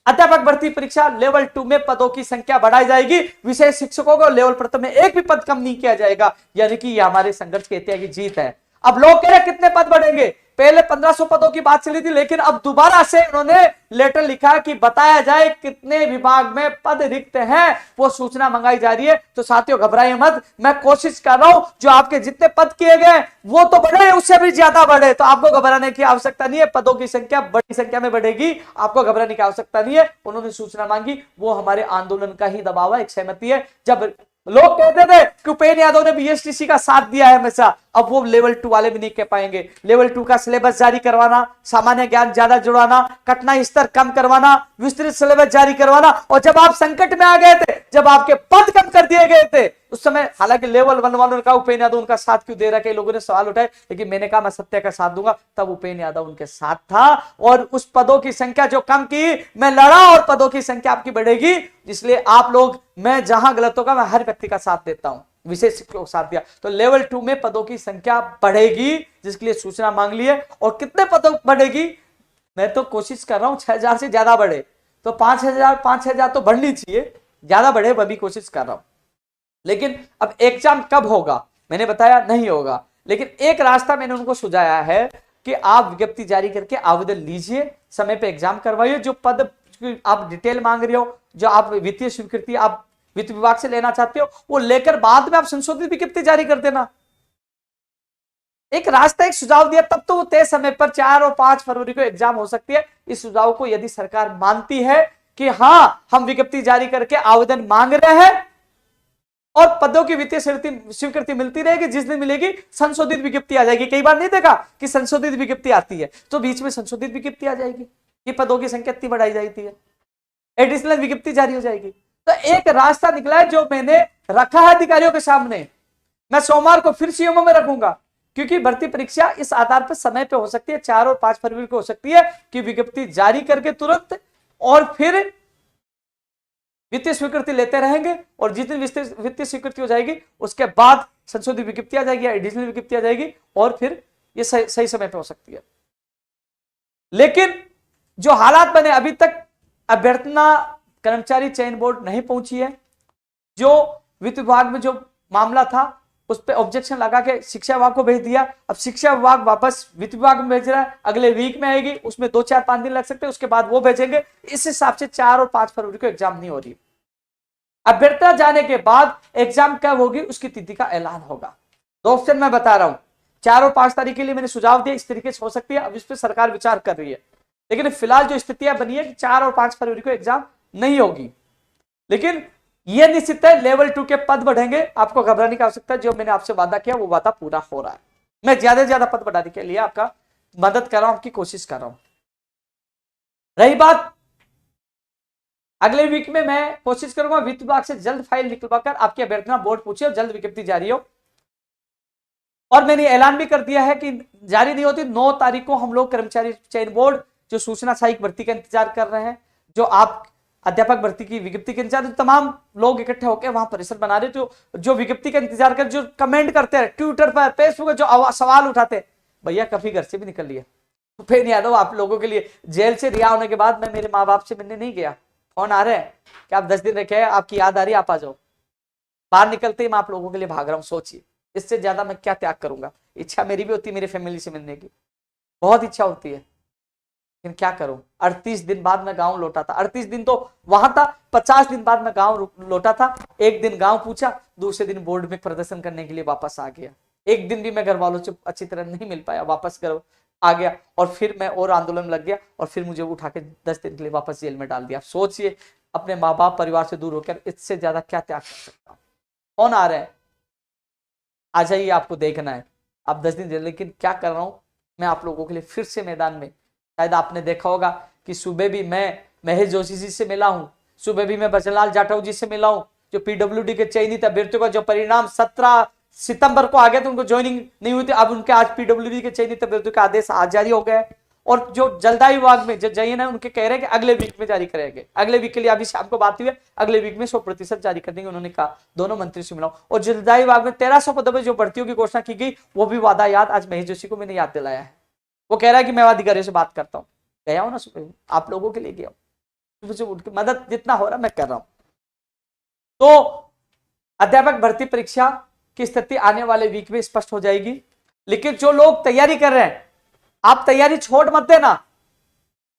अध्यापक भर्ती परीक्षा लेवल 2 में पदों की संख्या बढ़ाई जाएगी, विशेष शिक्षकों को लेवल प्रथम में एक भी पद कम नहीं किया जाएगा, यानी कि यह हमारे संघर्ष के इतिहास की जीत है। अब लोग कह रहे कितने पद बढ़ेंगे, पहले 1500 पदों की बात चली थी, लेकिन अब दोबारा से उन्होंने लेटर लिखा कि बताया जाए कितने विभाग में पद रिक्त हैं, वो सूचना मंगाई जा रही है। तो साथियों घबराइए मत, मैं कोशिश कर रहा हूं जो आपके जितने पद किए गए वो तो बढ़े, उससे भी ज्यादा बढ़े, तो आपको घबराने की आवश्यकता नहीं है। पदों की संख्या बड़ी संख्या में बढ़ेगी, आपको घबराने की आवश्यकता नहीं है। उन्होंने सूचना मांगी, वो हमारे आंदोलन का ही दबाव है, एक सहमति है। जब लोग कहते थे कि उपेंद्र यादव ने बीएसटीसी का साथ दिया है हमेशा, अब वो लेवल 2 वाले भी नहीं कह पाएंगे। लेवल 2 का सिलेबस जारी करवाना, सामान्य ज्ञान ज्यादा जुड़वाना, कठिनाई स्तर कम करवाना, विस्तृत सिलेबस जारी करवाना, और जब आप संकट में आ गए थे, जब आपके पद कम कर दिए गए थे उस समय, हालांकि लेवल 1 वालों ने कहा उपेंद्र यादव उनका साथ क्यों दे रहा है, कई लोगों ने सवाल उठाए, लेकिन मैंने कहा मैं सत्य का साथ दूंगा। तब उपेंद्र यादव उनके साथ था, और उस पदों की संख्या जो कम की मैं लड़ा, और पदों की संख्या आपकी बढ़ेगी। इसलिए आप लोग, मैं जहां गलत होगा मैं हर व्यक्ति का साथ देता हूं, विशेष को साथ दिया। तो लेवल 2 में पदों की संख्या बढ़ेगी, जिसके लिए सूचना मांग ली है। और कितने पदों बढ़ेगी, मैं तो कोशिश कर रहा हूं 6000 से ज्यादा बढ़े, तो 5000 तो बढ़नी चाहिए, ज्यादा बढ़े वह भी कोशिश कर रहा हूं। लेकिन अब एग्जाम कब होगा मैंने बताया नहीं होगा, लेकिन एक रास्ता मैंने उनको सुझाया है कि आप विज्ञप्ति जारी करके आवेदन लीजिए, समय पे एग्जाम करवाइए। जो पद आप डिटेल मांग रहे हो, जो आप वित्तीय स्वीकृति आप वित्त विभाग से लेना चाहते हो, वो लेकर बाद में आप संशोधित विज्ञप्ति जारी कर देना। एक रास्ता, एक सुझाव दिया, तब तो वो तय समय पर 4 और 5 फरवरी को एग्जाम हो सकती है। इस सुझाव को यदि सरकार मानती है कि हां हम विज्ञप्ति जारी करके आवेदन मांग रहे हैं और पदों की वित्तीय स्वीकृति मिलती रहेगी, जिस दिन मिलेगी संशोधित विज्ञप्ति आ जाएगी। कई बार नहीं देखा कि संशोधित विज्ञप्ति आती है तो बीच में संशोधित विज्ञप्ति आ जाएगी कि पदों की संख्या इतनी बढ़ाई जाती है, एडिशनल विज्ञप्ति जारी हो जाएगी। तो एक रास्ता निकला है जो मैंने रखा है अधिकारियों के सामने। मैं सोमवार को फिर सीएमओ में रखूंगा, क्योंकि भर्ती परीक्षा इस आधार पर समय पे हो सकती है, 4 और 5 फरवरी को हो सकती है कि विज्ञप्ति जारी करके तुरंत और फिर वित्तीय स्वीकृति लेते रहेंगे, और जिस दिन वित्तीय स्वीकृति हो जाएगी उसके बाद संशोधित विज्ञप्ति आ जाएगी या एडिशनल विज्ञप्ति आ जाएगी, और फिर ये सही समय पे हो सकती है। लेकिन जो हालात बने, अभी तक अभ्यर्थना कर्मचारी चयन बोर्ड नहीं पहुंची है। जो वित्त विभाग में जो मामला था उस पर ऑब्जेक्शन लगा के शिक्षा विभाग को भेज दिया। अब शिक्षा विभाग वापस वित्त विभाग में भेज रहा है, अगले वीक में आएगी, उसमें 2, 4, 5 दिन लग सकते हैं, उसके बाद वो भेजेंगे। इस हिसाब से 4 और 5 फरवरी को एग्जाम नहीं हो रही। अभ्यर्थना जाने के बाद एग्जाम कब होगी उसकी तिथि का ऐलान होगा। 2 ऑप्शन मैं बता रहा हूं, 4 और 5 तारीख के लिए मैंने सुझाव दिया, इस तरीके से हो सकती है। अब इस पर सरकार विचार कर रही है, लेकिन फिलहाल जो स्थितियां बनी है कि 4 और 5 फरवरी को एग्जाम नहीं होगी। लेकिन यह निश्चित है लेवल 2 के पद बढ़ेंगे, आपको घबराने की आवश्यकता है। जो मैंने आपसे वादा किया वो वादा पूरा हो रहा है। मैं ज्यादा से ज्यादा पद बढ़ाने के लिए आपका मदद कर रहा हूं, आपकी कोशिश कर रहा हूं। रही बात अगले वीक में, मैं कोशिश करूंगा वित्त विभाग से जल्द फाइल निकलवाकर आपकी अभ्यर्थना बोर्ड पूछे और जल्द विज्ञप्ति जारी हो। और मैंने ऐलान भी कर दिया है कि जारी नहीं होती 9 तारीख को हम लोग कर्मचारी चयन बोर्ड जो सूचना सहायक भर्ती का इंतजार कर रहे हैं, जो आप अध्यापक भर्ती की विज्ञप्ति के इंतजार, तमाम लोग इकट्ठे होकर वहां परिसर बना रहे, जो विज्ञप्ति का इंतजार कर, जो कमेंट करते हैं ट्विटर पर, फेसबुक पर, जो सवाल उठाते हैं, भैया कभी घर से भी निकल लिया। उपेंद्र यादव आप लोगों के लिए जेल से रिहा होने के बाद मैं मेरे माँ बाप से मिलने नहीं गया, फोन आ रहे हैं कि आप 10 दिन रखे हैं, आपकी याद आ रही है, आप आ जाओ। बाहर निकलते ही मैं आप लोगों के लिए भाग रहा हूँ। सोचिए इससे ज्यादा मैं क्या त्याग करूंगा। इच्छा मेरी भी होती है मेरी फैमिली से मिलने की, बहुत इच्छा होती है, लेकिन क्या करूं। 38 दिन बाद मैं गांव लौटा था। 38 दिन तो वहां था, 50 दिन बाद मैं गांव लौटा था। एक दिन गांव पूछा, दूसरे दिन बोर्ड में प्रदर्शन करने के लिए वापस आ गया। एक दिन भी मैं घर वालों से अच्छी तरह नहीं मिल पाया, वापस घर आ गया, और फिर मैं और आंदोलन लग गया, और फिर मुझे उठा के 10 दिन के लिए वापस जेल में डाल दिया। सोचिए, अपने माँ बाप परिवार से दूर होकर इससे ज्यादा क्या त्याग कर सकता हूँ। कौन आ रहे हैं, आ जाइए, आपको देखना है। आप 10 दिन जेल, लेकिन क्या कर रहा हूँ मैं आप लोगों के लिए फिर से मैदान में। शायद आपने देखा होगा कि सुबह भी मैं महेश जोशी जी से मिला हूं, सुबह भी मैं बचनलाल जाटव जी से मिला हूं, जो पीडब्ल्यूडी के चयनित अभ्यर्थियों का जो परिणाम 17 सितंबर को आ गया था, उनको ज्वाइनिंग नहीं हुई थी, अब उनके आज पीडब्ल्यूडी के चयनित अभ्यर्थियों का आदेश आज जारी हो गया। और जो जलदायु विभाग में जो जयन है, उनके कह रहे हैं कि अगले वीक में जारी करेंगे। अगले वीक के लिए अभी शाम को बात हुई है, अगले वीक में 100% जारी कर देंगे, उन्होंने कहा। दोनों मंत्री से मिला। और जलदायु विभाग में 1300 पदों पर जो भर्तियों की घोषणा की गई, वो भी वादा याद आज महेश जोशी को मैंने याद दिलाया है। वो कह रहा है कि मैं अधिकारियों से बात करता हूँ। गया हूं ना सुबह, आप लोगों के लिए गया हूं, सुबह से उठ के मदद जितना हो रहा मैं कर रहा हूं। तो अध्यापक भर्ती परीक्षा की स्थिति आने वाले वीक में स्पष्ट हो जाएगी। लेकिन जो लोग तैयारी कर रहे हैं, आप तैयारी छोड़ मत देना।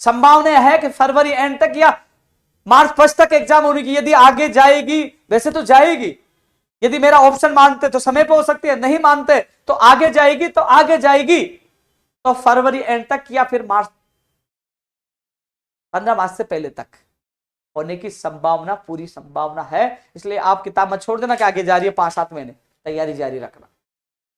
संभावना है कि फरवरी एंड तक या मार्च फर्स्ट तक एग्जाम होने की, यदि आगे जाएगी, वैसे तो जाएगी, यदि मेरा ऑप्शन मानते तो समय पे हो सकती है, नहीं मानते तो आगे जाएगी, तो आगे जाएगी तो फरवरी एंड तक या फिर मार्च 15 मार्च से पहले तक होने की संभावना, पूरी संभावना है। इसलिए आप किताब मत छोड़ देना कि आगे जा रही है 5-7 महीने, तैयारी जारी रखना।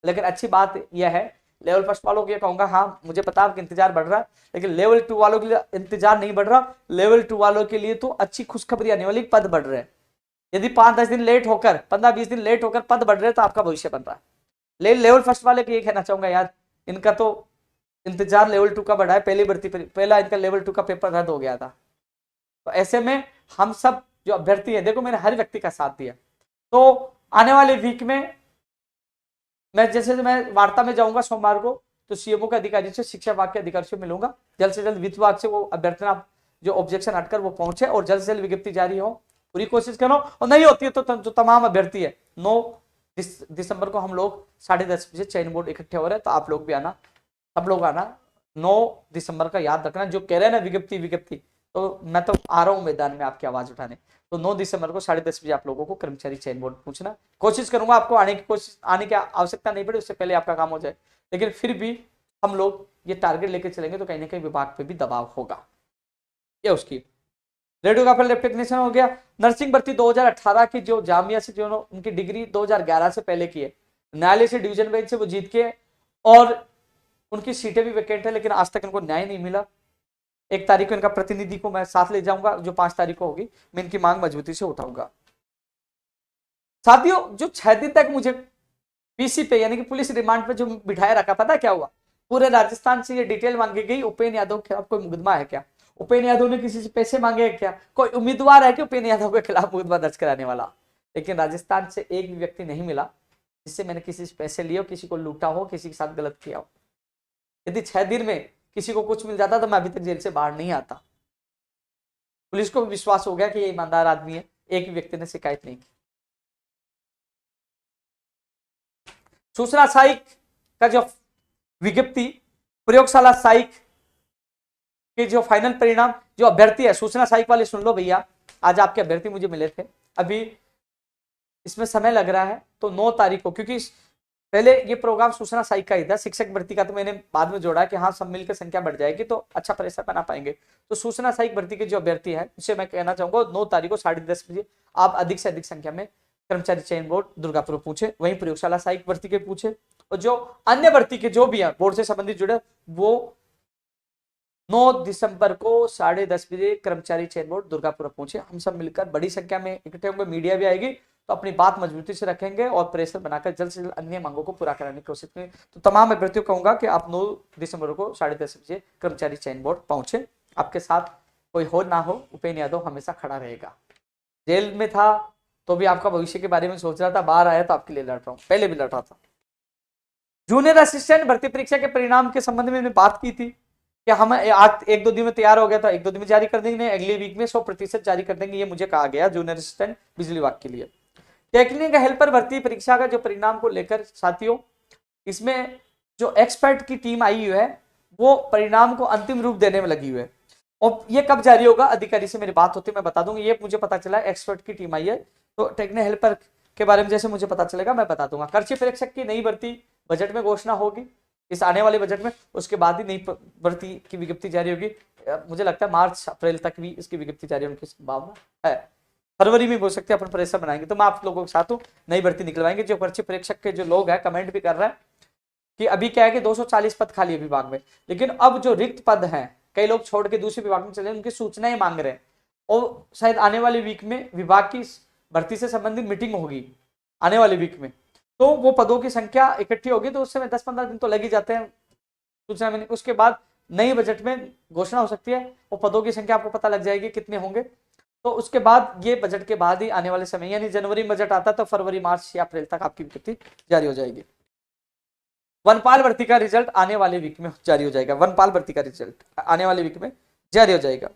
लेकिन अच्छी बात यह है, लेवल फर्स्ट वालों को ये कहूंगा, हाँ मुझे पता है आपका इंतजार बढ़ रहा है, लेकिन लेवल 2 वालों के लिए इंतजार नहीं बढ़ रहा। लेवल 2 वालों के लिए तो अच्छी खुशखबरी आने वाली, पद बढ़ रहे हैं। यदि 5-10 दिन लेट होकर, 15-20 दिन लेट होकर पद बढ़ रहे तो आपका भविष्य बन रहा है। लेवल फर्स्ट वाले को ये कहना चाहूंगा यार, इनका तो इंतजार लेवल 2 का बढ़ा है, पहली भर्ती पहला इनका लेवल 2 का पेपर रद्द हो गया था। तो ऐसे में हम सब जो अभ्यर्थी है, देखो मैंने हर व्यक्ति का साथ दिया, तो आने वाले वीक में मैं वार्ता में जाऊंगा सोमवार को, तो सीएमओ के अधिकारी से, शिक्षा विभाग के अधिकारी से मिलूंगा। जल्द से जल्द वित्त विभाग से वो अभ्यर्थना जो ऑब्जेक्शन हटकर वो पहुंचे और जल्द से जल्द विज्ञप्ति जारी हो, पूरी कोशिश करो। और नहीं होती है तो जो तमाम अभ्यर्थी है, 9 दिसंबर को हम लोग 10:30 बजे चयन बोर्ड इकट्ठे हो रहे हैं, तो आप लोग भी आना, सब लोग आना। 9 दिसंबर का याद रखना, जो कह रहे हैं ना विज्ञप्ति, तो मैं तो आ रहा हूँ मैदान में आपकी आवाज उठाने। तो 9 दिसंबर को 10:30 बजे आप लोगों को कर्मचारी चयन बोर्ड पूछना, कोशिश करूंगा आपको आने की आवश्यकता नहीं पड़े, उससे पहले आपका काम हो जाए। लेकिन फिर भी हम लोग ये टारगेट लेके चलेंगे तो कहीं ना कहीं विभाग पे भी दबाव होगा। ये उसकी रेडियोग्राफर लैब टेक्नीशियन हो गया। नर्सिंग भर्ती 2018 की जो जामिया से जो उनकी डिग्री 2011 से पहले की है, न्यायालय से डिवीजन बेंच से वो जीत के, और उनकी सीटें भी वैकेंट है, लेकिन आज तक इनको न्याय नहीं मिला। 1 तारीख को इनका प्रतिनिधि को मैं साथ ले जाऊंगा, जो 5 तारीख को होगी, मैं इनकी मांग मजबूती से उठाऊंगा। साथियों, जो 6 दिन तक मुझे पीसी पे यानी कि पुलिस रिमांड पे जो बिठाया रखा, पता क्या हुआ? पूरे राजस्थान से ये डिटेल मांगी गई, उपेन्द्र यादव के खिलाफ कोई मुकदमा है क्या? उपेन्द्र यादव ने किसी से पैसे मांगे हैं क्या? कोई उम्मीदवार है कि उपेन्द्र यादव के खिलाफ मुकदमा दर्ज कराने वाला? लेकिन राजस्थान से एक भी व्यक्ति नहीं मिला जिससे मैंने किसी से पैसे लिए हो, किसी को लूटा हो, किसी के साथ गलत किया हो। यदि 6 दिन में किसी को कुछ मिल जाता तो मैं अभी तक जेल से बाहर नहीं आता। पुलिस को भी विश्वास हो गया कि ये ईमानदार आदमी है, एक भी व्यक्ति ने शिकायत नहीं की। सूचना सहायक का जो विज्ञप्ति, प्रयोगशाला सहायक के जो फाइनल परिणाम, जो अभ्यर्थी है सूचना सहायक वाले सुन लो भैया, आज आपके अभ्यर्थी मुझे मिले थे, अभी इसमें समय लग रहा है, तो 9 तारीख को, क्योंकि पहले ये प्रोग्राम सूचना सहायक का ही था, शिक्षक भर्ती का तो मैंने बाद में जोड़ा कि हाँ सब मिलकर संख्या बढ़ जाएगी तो अच्छा प्रेशर बना पाएंगे। तो सूचना सहायक भर्ती के जो अभ्यर्थी है उसे मैं कहना चाहूंगा 9 तारीख को 10:30 बजे आप अधिक से अधिक संख्या में कर्मचारी चयन बोर्ड दुर्गापुर पूछे, वहीं प्रयोगशाला सहायक भर्ती के पूछे, और जो अन्य भर्ती के जो भी है बोर्ड से संबंधित जुड़े, वो 9 दिसंबर को 10:30 बजे कर्मचारी चयन बोर्ड दुर्गापुर पहुंचे। हम सब मिलकर बड़ी संख्या में इकट्ठे होंगे, मीडिया भी आएगी, तो अपनी बात मजबूती से रखेंगे और प्रेशर बनाकर जल्द से जल्द अन्य मांगों को पूरा कराने की कोशिश करें। तो तमाम अभ्यर्थियों को कहूंगा कि आप 9 दिसंबर को 10:30 बजे कर्मचारी चयन बोर्ड पहुंचे। आपके साथ कोई हो ना हो, उपेन्द्र यादव हमेशा खड़ा रहेगा। जेल में था तो भी आपका भविष्य के बारे में सोच रहा था, बाहर आया तो आपके लिए लड़ रहा हूँ, पहले भी लड़ रहा था। जूनियर असिस्टेंट भर्ती परीक्षा के परिणाम के संबंध में मैंने बात की थी कि हम आज 1-2 दिन में तैयार हो गया था, 1-2 दिन में जारी कर देंगे, अगले वीक में 100% जारी कर देंगे, ये मुझे कहा गया जूनियर असिस्टेंट बिजली विभाग के लिए। टेक्निकल हेल्पर भर्ती परीक्षा का जो परिणाम को लेकर साथियों, इसमें जो एक्सपर्ट की टीम आई हुई है वो परिणाम को अंतिम रूप देने में लगी हुई है, और ये कब जारी होगा अधिकारी से मेरी बात होती है, मैं बता दूंगा। ये मुझे पता चला एक्सपर्ट की टीम आई है, तो टेक्निकल हेल्पर के बारे में जैसे मुझे पता चलेगा मैं बता दूंगा। कृषि परीक्षक की नई भर्ती बजट में घोषणा होगी, इस आने वाले बजट में, उसके बाद ही नई भर्ती की विज्ञप्ति जारी होगी। मुझे लगता है मार्च-अप्रैल तक भी इसकी विज्ञप्ति जारी होने की संभावना है, फरवरी में हो सकते हैं, अपन प्रेशर बनाएंगे तो मैं आप लोगों के साथ हूँ, नई भर्ती निकलवाएंगे। जो कृषि परीक्षक के जो लोग हैं कमेंट भी कर रहे हैं कि अभी क्या है कि 240 पद खाली है विभाग में, लेकिन अब जो रिक्त पद हैं कई लोग छोड़ के दूसरे विभाग में चले, उनकी सूचनाएं मांग रहे हैं, और शायद आने वाले वीक में विभाग की भर्ती से संबंधित मीटिंग होगी आने वाले वीक में, तो वो पदों की संख्या इकट्ठी होगी, तो उस समय 10-15 दिन तो लग ही जाते हैं सूचना में। उसके बाद नई बजट में घोषणा हो सकती है, वो पदों की संख्या आपको पता लग जाएगी कितने होंगे, तो उसके बाद ये बजट के बाद ही आने वाले समय, यानी जनवरी में बजट आता है तो फरवरी, मार्च या अप्रैल तक आपकी विज्ञप्ति जारी हो जाएगी। वनपाल भर्ती का रिजल्ट आने वाले वीक में जारी हो जाएगा, वनपाल भर्ती का रिजल्ट आने वाले वीक में जारी हो जाएगा।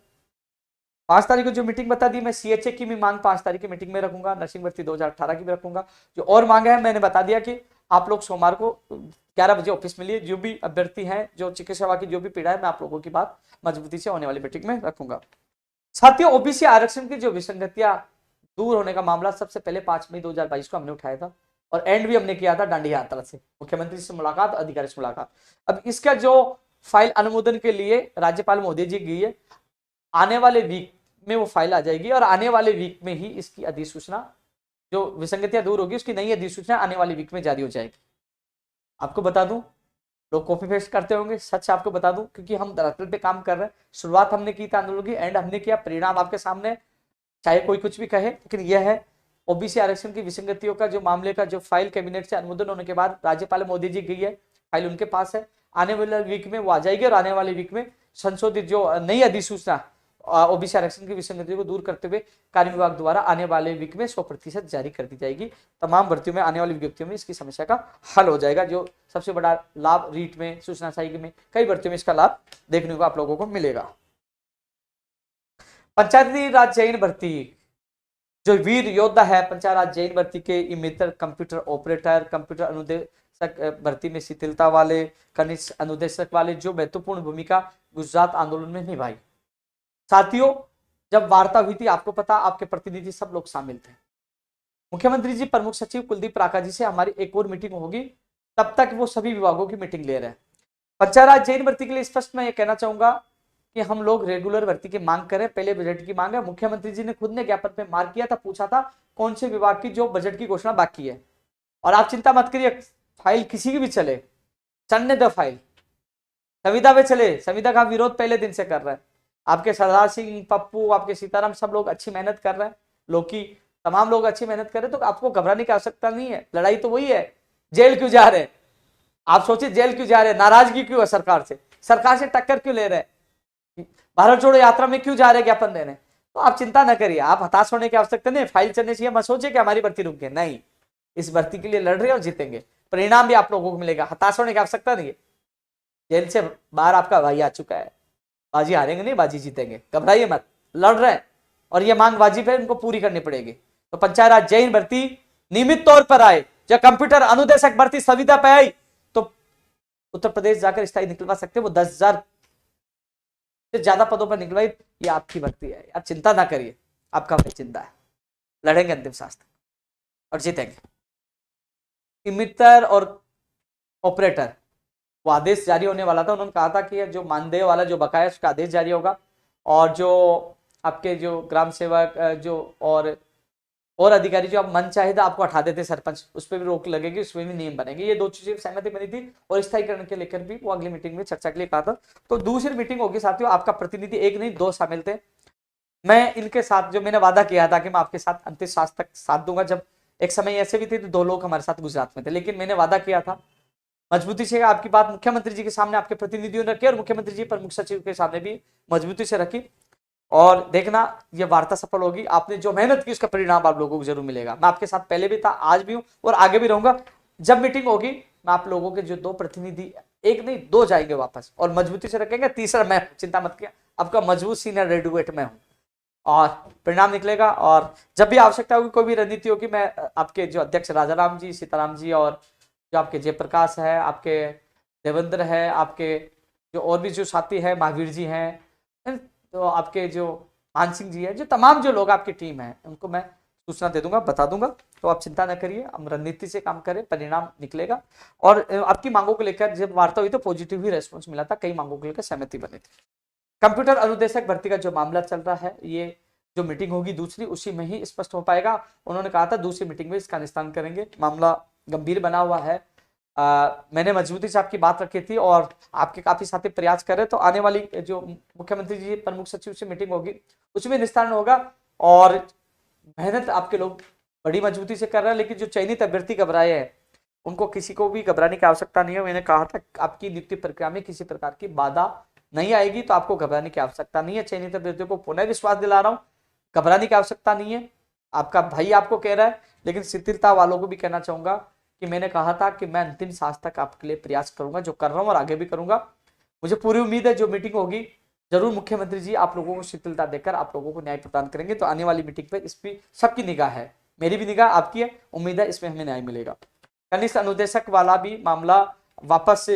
5 तारीख को जो मीटिंग बता दी, मैं सीएचए की भी मांग 5 तारीख की मीटिंग में रखूंगा, नर्सिंग भर्ती 2018 की भी रखूंगा। जो और मांग है मैंने बता दिया कि आप लोग सोमवार को 11 बजे ऑफिस में लिए। जो भी अभ्यर्थी हैं, जो चिकित्सा सेवा की जो भी पीड़ा है, मैं आप लोगों की बात मजबूती से होने वाली मीटिंग में रखूंगा। साथियों, ओबीसी आरक्षण की जो विसंगतियां दूर होने का मामला सबसे पहले 5 मई 2022 को हमने उठाया था और एंड भी हमने किया था दांडी यात्रा से, मुख्यमंत्री से मुलाकात, अधिकारी से मुलाकात। अब इसका जो फाइल अनुमोदन के लिए राज्यपाल महोदय जी गई है, आने वाले वीक में वो फाइल आ जाएगी और आने वाले वीक में ही इसकी अधिसूचना, जो विसंगतियां दूर होगी उसकी नई अधिसूचना आने वाली वीक में जारी हो जाएगी। आपको बता दूं, लोग कॉपी पेस्ट करते होंगे, सच आपको बता दूं, क्योंकि हम धरातल पे काम कर रहे हैं। शुरुआत हमने की थी आंदोलन की, एंड हमने किया, परिणाम आपके सामने, चाहे कोई कुछ भी कहे, लेकिन यह है ओबीसी आरक्षण की विसंगतियों का जो मामले का जो फाइल कैबिनेट से अनुमोदन होने के बाद राज्यपाल मोदी जी गई है, फाइल उनके पास है, आने वाले वीक में वो आ जाएगी और आने वाले वीक में संशोधित जो नई अधिसूचना ओबीसी आरक्षण की विसंगतियों को दूर करते हुए कार्य विभाग द्वारा आने वाले वीक में 100% जारी कर दी जाएगी। तमाम भर्तियों में, आने वाली विज्ञप्तियों में इसकी समस्या का हल हो जाएगा। जो सबसे बड़ा लाभ रीट में, सूचना सहायक में, कई भर्तियों में इसका लाभ देखने को आप लोगों को मिलेगा। पंचायती राज जैन भर्ती, जो वीर योद्धा है पंचायत राज जैन भर्ती के मित्र, कंप्यूटर ऑपरेटर, कंप्यूटर अनुदेशक भर्ती में शिथिलता वाले, कनिष्ठ अनुदेशक वाले, जो महत्वपूर्ण भूमिका गुजरात आंदोलन में निभाई। साथियों, जब वार्ता हुई थी, आपको पता, आपके प्रतिनिधि सब लोग शामिल थे। मुख्यमंत्री जी, प्रमुख सचिव कुलदीप राका जी से हमारी एक और मीटिंग होगी, तब तक वो सभी विभागों की मीटिंग ले रहे हैं। पंचायत राज जैन भर्ती के लिए स्पष्ट मैं ये कहना चाहूंगा कि हम लोग रेगुलर भर्ती की मांग करें, पहले बजट की मांग है। मुख्यमंत्री जी ने खुद ने ज्ञापन में मार्क किया था, पूछा था कौन से विभाग की जो बजट की घोषणा बाकी है। और आप चिंता मत करिए, फाइल किसी की भी चले, चलने दो फाइल, संविदा पे चले, संविदा का विरोध पहले दिन से कर रहे हैं। आपके सरदार सिंह, पप्पू, आपके सीताराम, सब लोग अच्छी मेहनत कर रहे हैं, लोकी, तमाम लोग अच्छी मेहनत कर रहे हैं, तो आपको घबराने की आवश्यकता नहीं है। लड़ाई तो वही है, जेल क्यों जा रहे हैं आप, सोचिए जेल क्यों जा रहे हैं, नाराजगी क्यों है सरकार से टक्कर क्यों ले रहे हैं, भारत जोड़ो यात्रा में क्यों जा रहे हैं ज्ञापन देने। तो आप चिंता न करिए, आप हताश होने की आवश्यकता नहीं, फाइल चलने चाहिए, मत सोचिए कि हमारी भर्ती रुक गई, नहीं, इस भर्ती के लिए लड़ रहे हैं और जीतेंगे, परिणाम भी आप लोगों को मिलेगा, हताश होने की आवश्यकता नहीं है। जेल से बाहर आपका भाई आ चुका है, बाजी हारेंगे नहीं, बाजी जीतेंगे, घबराइए मत, लड़ रहे हैं और ये मांग वाजिब है, इनको पूरी करनी पड़ेगी। तो पंचायत राज जैन भर्ती नियमित तौर पर आए, जब कंप्यूटर अनुदेशक भर्ती संविदा पे आई तो उत्तर प्रदेश जाकर स्थायी निकलवा सकते, वो 10,000 से ज्यादा पदों पर निकलवाई, ये आपकी भर्ती है, आप चिंता ना करिए, आपका भाई चिंता है, लड़ेंगे अंतिम सांस तक और जीतेंगे। मित्र और ऑपरेटर, वो आदेश जारी होने वाला था, उन्होंने कहा था कि जो मानदेय वाला जो बकाया उसका आदेश जारी होगा, और जो आपके जो ग्राम सेवक जो और अधिकारी जो आप मन चाहे था आपको हटा देते सरपंच, उस पर भी रोक लगेगी, उसमें भी नियम बनेंगे। ये 2 चीजें सहमति बनी थी और स्थायीकरण के लेकर भी वो अगली मीटिंग में चर्चा के लिए कहा था। तो दूसरी मीटिंग होगी साथियों, आपका प्रतिनिधि एक नहीं 2 शामिल थे। मैं इनके साथ, जो मैंने वादा किया था कि मैं आपके साथ अंतिम सांस तक साथ दूंगा, जब एक समय ऐसे भी थे तो 2 लोग हमारे साथ गुजरात में थे, लेकिन मैंने वादा किया था मजबूती से आपकी बात मुख्यमंत्री जी के सामने आपके प्रतिनिधियों ने रखी और मुख्यमंत्री जी प्रमुख सचिव के सामने भी मजबूती से रखी, और देखना ये वार्ता सफल होगी। आपने जो मेहनत की उसका परिणाम आप लोगों को जरूर मिलेगा। मैं आपके साथ पहले भी था, आज भी हूं और आगे भी रहूंगा। जब मीटिंग होगी मैं आप लोगों के जो 2 प्रतिनिधि, एक नहीं 2 जाएंगे वापस और मजबूती से रखेंगे, तीसरा मैं, चिंता मत किया, आपका मजबूत सीनियर एडवोकेट मैं हूं और परिणाम निकलेगा। और जब भी आवश्यकता होगी, कोई भी रणनीति होगी, मैं आपके जो अध्यक्ष राजाराम जी, सीताराम जी, और जो आपके जयप्रकाश है, आपके देवेंद्र है, आपके जो और भी जो साथी है, महावीर जी हैं, तो आपके जो मान सिंह जी है, जो तमाम जो लोग आपकी टीम है, उनको मैं सूचना दे दूंगा, बता दूंगा। तो आप चिंता न करिए, हम रणनीति से काम करें, परिणाम निकलेगा। और आपकी मांगों को लेकर जब वार्ता हुई तो पॉजिटिव ही रेस्पॉन्स मिला था, कई मांगों को लेकर सहमति बनी थी। कंप्यूटर अनुदेशक भर्ती का जो मामला चल रहा है, ये जो मीटिंग होगी दूसरी, उसी में ही स्पष्ट हो पाएगा। उन्होंने कहा था दूसरी मीटिंग में इसका निस्तारण करेंगे, मामला गंभीर बना हुआ है। मैंने मजबूती से आपकी बात रखी थी और आपके काफी साथी प्रयास कर रहे, तो आने वाली जो मुख्यमंत्री जी प्रमुख सचिव से मीटिंग होगी उसमें निस्तारण होगा। और मेहनत आपके लोग बड़ी मजबूती से कर रहे हैं, लेकिन जो चयनित अभ्यर्थी घबराए हैं उनको किसी को भी घबराने की आवश्यकता नहीं है। मैंने कहा था आपकी नियुक्ति प्रक्रिया में किसी प्रकार की बाधा नहीं आएगी, तो आपको घबराने की आवश्यकता नहीं है। चयनित अभ्यर्थियों को पुनः विश्वास दिला रहा हूँ, घबराने की आवश्यकता नहीं है। आपका भाई आपको कह रहा है, लेकिन शिथिलता वालों को भी कहना चाहूंगा कि मैंने कहा था कि मैं अंतिम सांस तक आपके लिए प्रयास करूंगा, जो कर रहा हूं और आगे भी करूंगा। मुझे पूरी उम्मीद है जो मीटिंग होगी जरूर मुख्यमंत्री जी आप लोगों को शिथिलता देकर आप लोगों को न्याय प्रदान करेंगे। तो आने वाली मीटिंग पे इस पर सबकी निगाह है, मेरी भी निगाह, आपकी है, उम्मीद है इसमें हमें न्याय मिलेगा। कनिष्ठ अनुदेशक वाला भी मामला वापस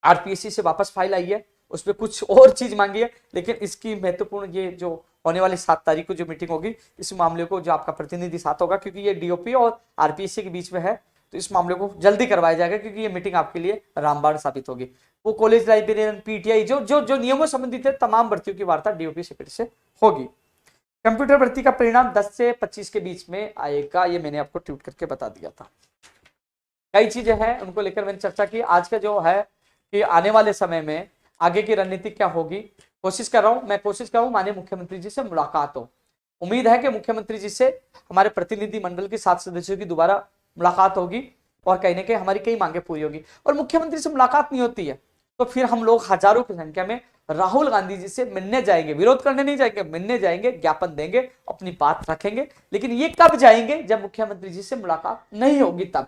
आरपीएससी से वापस फाइल आई है, उसमें कुछ और चीज मांगी है, लेकिन इसकी महत्वपूर्ण ये जो होने वाली 7 तारीख को जो मीटिंग होगी, इस मामले को जो आपका प्रतिनिधि साथ होगा, क्योंकि ये डीओपी और आरपीएससी के बीच में है, तो इस मामले को जल्दी करवाया जाएगा, क्योंकि ये मीटिंग आपके लिए रामबाण साबित होगी। वो कॉलेज लाइब्रेरियन, पीटीआई, जो नियमों संबंधित है तमाम भर्तियों की वार्ता डीओपी सेक्रेटरी से होगी। कंप्यूटर भर्ती का परिणाम 10 से 25 के बीच में आएगा, ये मैंने आपको ट्वीट करके बता दिया था। कई चीजें हैं उनको लेकर मैंने चर्चा की। आज का जो है कि आने वाले समय में आगे की रणनीति क्या होगी, कोशिश कर रहा हूं माननीय मुख्यमंत्री जी से मुलाकात हो। उम्मीद है कि मुख्यमंत्री जी से हमारे प्रतिनिधि मंडल के 7 सदस्यों की दोबारा मुलाकात होगी और कहीं ना कहीं हमारी कई मांगे पूरी होगी। और मुख्यमंत्री से मुलाकात नहीं होती है तो फिर हम लोग हजारों की संख्या में राहुल गांधी जी से मिलने जाएंगे, विरोध करने नहीं जाएंगे, मिलने जाएंगे, ज्ञापन देंगे, अपनी बात रखेंगे। लेकिन ये कब जाएंगे, जब मुख्यमंत्री जी से मुलाकात नहीं होगी। तब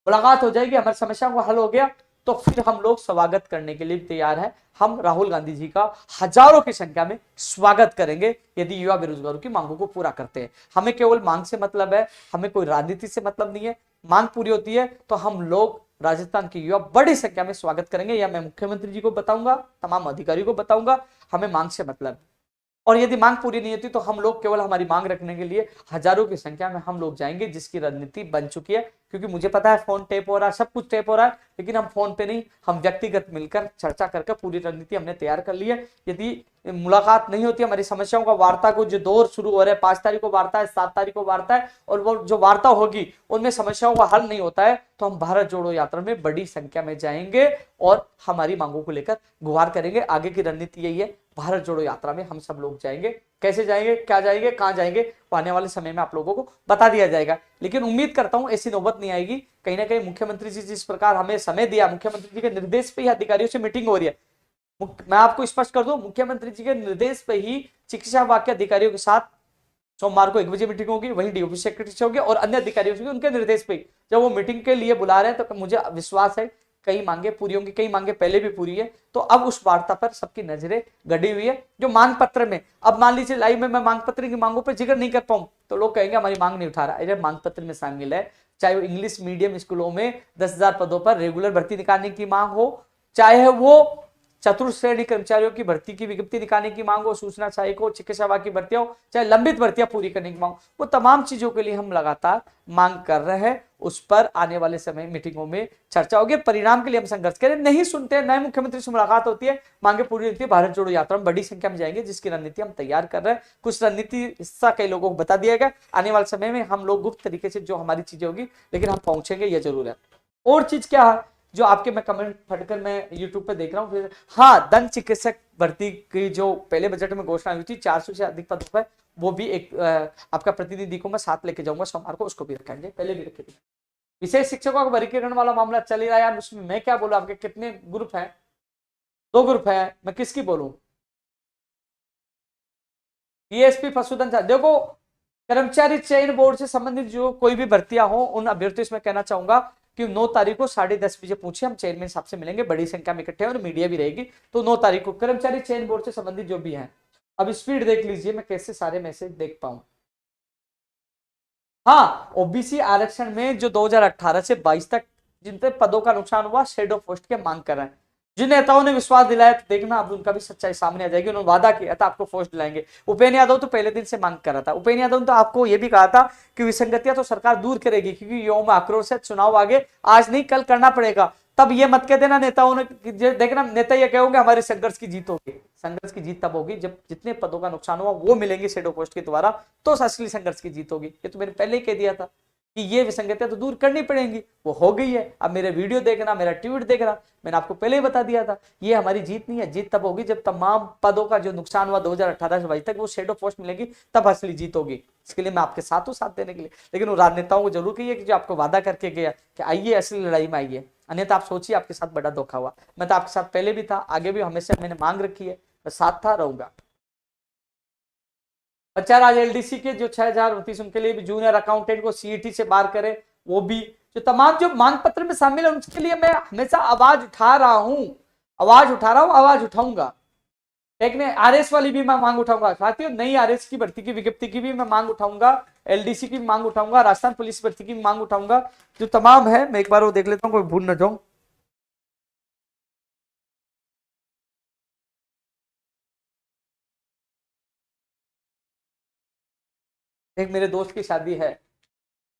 मुलाकात हो जाएगी, हमारी समस्या को हल हो गया, तो फिर हम लोग स्वागत करने के लिए तैयार हैं। हम राहुल गांधी जी का हजारों की संख्या में स्वागत करेंगे यदि युवा बेरोजगारों की मांगों को पूरा करते हैं। हमें केवल मांग से मतलब है, हमें कोई राजनीति से मतलब नहीं है। मांग पूरी होती है तो हम लोग राजस्थान के युवा बड़ी संख्या में स्वागत करेंगे। या मैं मुख्यमंत्री जी को बताऊंगा, तमाम अधिकारियों को बताऊंगा, हमें मांग से मतलब है। और यदि मांग पूरी नहीं होती तो हम लोग केवल हमारी मांग रखने के लिए हजारों की संख्या में हम लोग जाएंगे, जिसकी रणनीति बन चुकी है। क्योंकि मुझे पता है फोन टेप हो रहा है, सब कुछ टेप हो रहा है, लेकिन हम फोन पे नहीं, हम व्यक्तिगत मिलकर चर्चा करके पूरी रणनीति हमने तैयार कर ली है। यदि मुलाकात नहीं होती, हमारी समस्याओं का वार्ता को जो दौर शुरू हो रहा है, 5 तारीख को वार्ता है, 7 तारीख को वार्ता है, और वो जो वार्ता होगी उनमें समस्याओं का हल नहीं होता है, तो हम भारत जोड़ो यात्रा में बड़ी संख्या में जाएंगे और हमारी मांगों को लेकर गुहार करेंगे। आगे की रणनीति यही है, भारत जोड़ो यात्रा में हम सब लोग जाएंगे। कैसे जाएंगे, क्या जाएंगे, कहां जाएंगे, वो आने वाले समय में आप लोगों को बता दिया जाएगा। लेकिन उम्मीद करता हूं ऐसी नौबत नहीं आएगी। कहीं ना कहीं मुख्यमंत्री जी जिस प्रकार हमें समय दिया, मुख्यमंत्री जी के निर्देश पे ही अधिकारियों से मीटिंग हो रही है। मैं आपको स्पष्ट कर दूं, मुख्यमंत्री जी के निर्देश पे ही चिकित्सा विभाग के अधिकारियों के साथ सोमवार को 1 बजे मीटिंग होगी, वहीं डीओपी सेक्रेटरी से होगी और अन्य अधिकारियों से, उनके निर्देश पे जब वो मीटिंग के लिए बुला रहे हैं तो मुझे विश्वास है कई मांगे पूरी होंगी। कई मांगे पहले भी पूरी है, तो अब उस वार्ता पर सबकी नजरें गड़ी हुई है। जो मांग पत्र में, अब मान लीजिए लाइव में मैं मांग पत्र की मांगों पर जिक्र नहीं कर पाऊं तो लोग कहेंगे हमारी मांग नहीं उठा रहा। अरे मांग पत्र में शामिल है, चाहे वो इंग्लिश मीडियम स्कूलों में 10,000 पदों पर रेगुलर भर्ती निकालने की मांग हो, चाहे वो चतुर्थ श्रेणी कर्मचारियों की भर्ती की विज्ञप्ति निकालने की मांग हो, सूचना सहायक हो, चिकित्सा विभाग की भर्तियां हो, चाहे लंबित भर्तियां पूरी करने की मांग, वो तमाम चीजों के लिए हम लगातार मांग कर रहे हैं। उस पर आने वाले समय मीटिंगों में चर्चा होगी। परिणाम के लिए हम संघर्ष करें। नहीं सुनते हैं, नए मुख्यमंत्री से मुलाकात होती है, मांगे पूरी होती है, भारत जोड़ो यात्रा में बड़ी संख्या में जाएंगे, जिसकी रणनीति हम तैयार कर रहे हैं। कुछ रणनीति हिस्सा कई लोगों को बता दिया गया, आने वाले समय में हम लोग गुप्त तरीके से जो हमारी चीजें होगी, लेकिन हम पहुंचेंगे, ये जरूर है। और चीज क्या है जो आपके मैं कमेंट फटकर मैं यूट्यूब पे देख रहा हूँ, हाँ, दंत चिकित्सक भर्ती की जो पहले बजट में घोषणा हुई थी 400 से अधिक पदों पर, वो भी एक आपका प्रतिनिधि को मैं साथ लेके जाऊंगा सोमवार को, उसको भी रखेंगे, पहले भी रखे थे। विशेष शिक्षकों का वर्गीकरण वाला मामला चल ही रहा है यार, उसमें मैं क्या बोलूं, आपके कितने ग्रुप है, 2 ग्रुप है, मैं किसकी बोलूं। टीएसपी पशुधन, देखो कर्मचारी चयन बोर्ड से संबंधित जो कोई भी भर्तियां हो, उन अभ्यर्थियों से मैं कहना चाहूंगा कि 9 तारीख को 10:30 बजे पूछे, हम चेयरमैन साहब से मिलेंगे, बड़ी संख्या में इकट्ठे और मीडिया भी रहेगी। तो 9 तारीख को कर्मचारी चयन बोर्ड से संबंधित जो भी है, अब स्पीड देख लीजिए मैं कैसे सारे मैसेज देख पाऊं। हाँ, ओबीसी आरक्षण में जो 2018 से 22 तक जिन पदों का नुकसान हुआ, शेडो पोस्ट के मांग कर रहे हैं। जिन नेताओं ने विश्वास दिलाया तो देखना अब उनका भी सच्चाई सामने आ जाएगी। उन्होंने वादा किया था आपको पोस्ट दिलाएंगे। उपेंद्र यादव तो पहले दिन से मांग कर रहा था। उपेंद्र यादव ने तो आपको यह भी कहा था कि विसंगतियां तो सरकार दूर करेगी, क्योंकि युवाओं में आक्रोश है, चुनाव आगे आज नहीं कल करना पड़ेगा। तब ये मत कह देना नेताओं ने, देखना नेता ये कहोगे हमारे संघर्ष की जीत होगी। संघर्ष की जीत तब होगी जब जितने पदों का नुकसान हुआ वो मिलेंगे शेडो पोस्ट के द्वारा, तो असली संघर्ष की जीत होगी। ये तो मैंने पहले ही कह दिया था कि ये विसंगतियां तो दूर करनी पड़ेंगी, वो हो गई है। अब मेरे वीडियो देखना, मेरा ट्वीट देखना, मैंने आपको पहले ही बता दिया था ये हमारी जीत नहीं है। जीत तब होगी जब तमाम पदों का जो नुकसान हुआ 2018 से 22 तक वो शेडो पोस्ट मिलेगी, तब असली जीत होगी। इसके लिए मैं आपके साथ हूं, साथ देने के लिए। लेकिन वो राजनेताओं को जरूर कहिए कि जो आपको वादा करके गया कि आइए असली लड़ाई में आइए, अन्यथा आप सोचिए आपके साथ बड़ा धोखा हुआ। मैं तो आपके साथ पहले भी था, आगे भी हमेशा मैंने मांग रखी है, मैं साथ था, रहूंगा। बच्चा राज एलडीसी के जो 6029 उनके लिए भी जूनियर अकाउंटेंट को सीईटी से बाहर करे, वो भी जो तमाम जो मांग पत्र में शामिल है उनके लिए मैं हमेशा आवाज उठा रहा हूं, आवाज उठाऊंगा। लेकिन आरएस वाली भी मैं मांग उठाऊंगा साथियों, नई आरएस की भर्ती की विज्ञप्ति की भी मैं मांग उठाऊंगा, एलडीसी की भी मांग उठाऊंगा, राजस्थान पुलिस भर्ती की भी मांग उठाऊंगा। जो तमाम है मैं एक बार वो देख लेता हूं, कोई भूल न जाऊं। एक मेरे दोस्त की शादी है,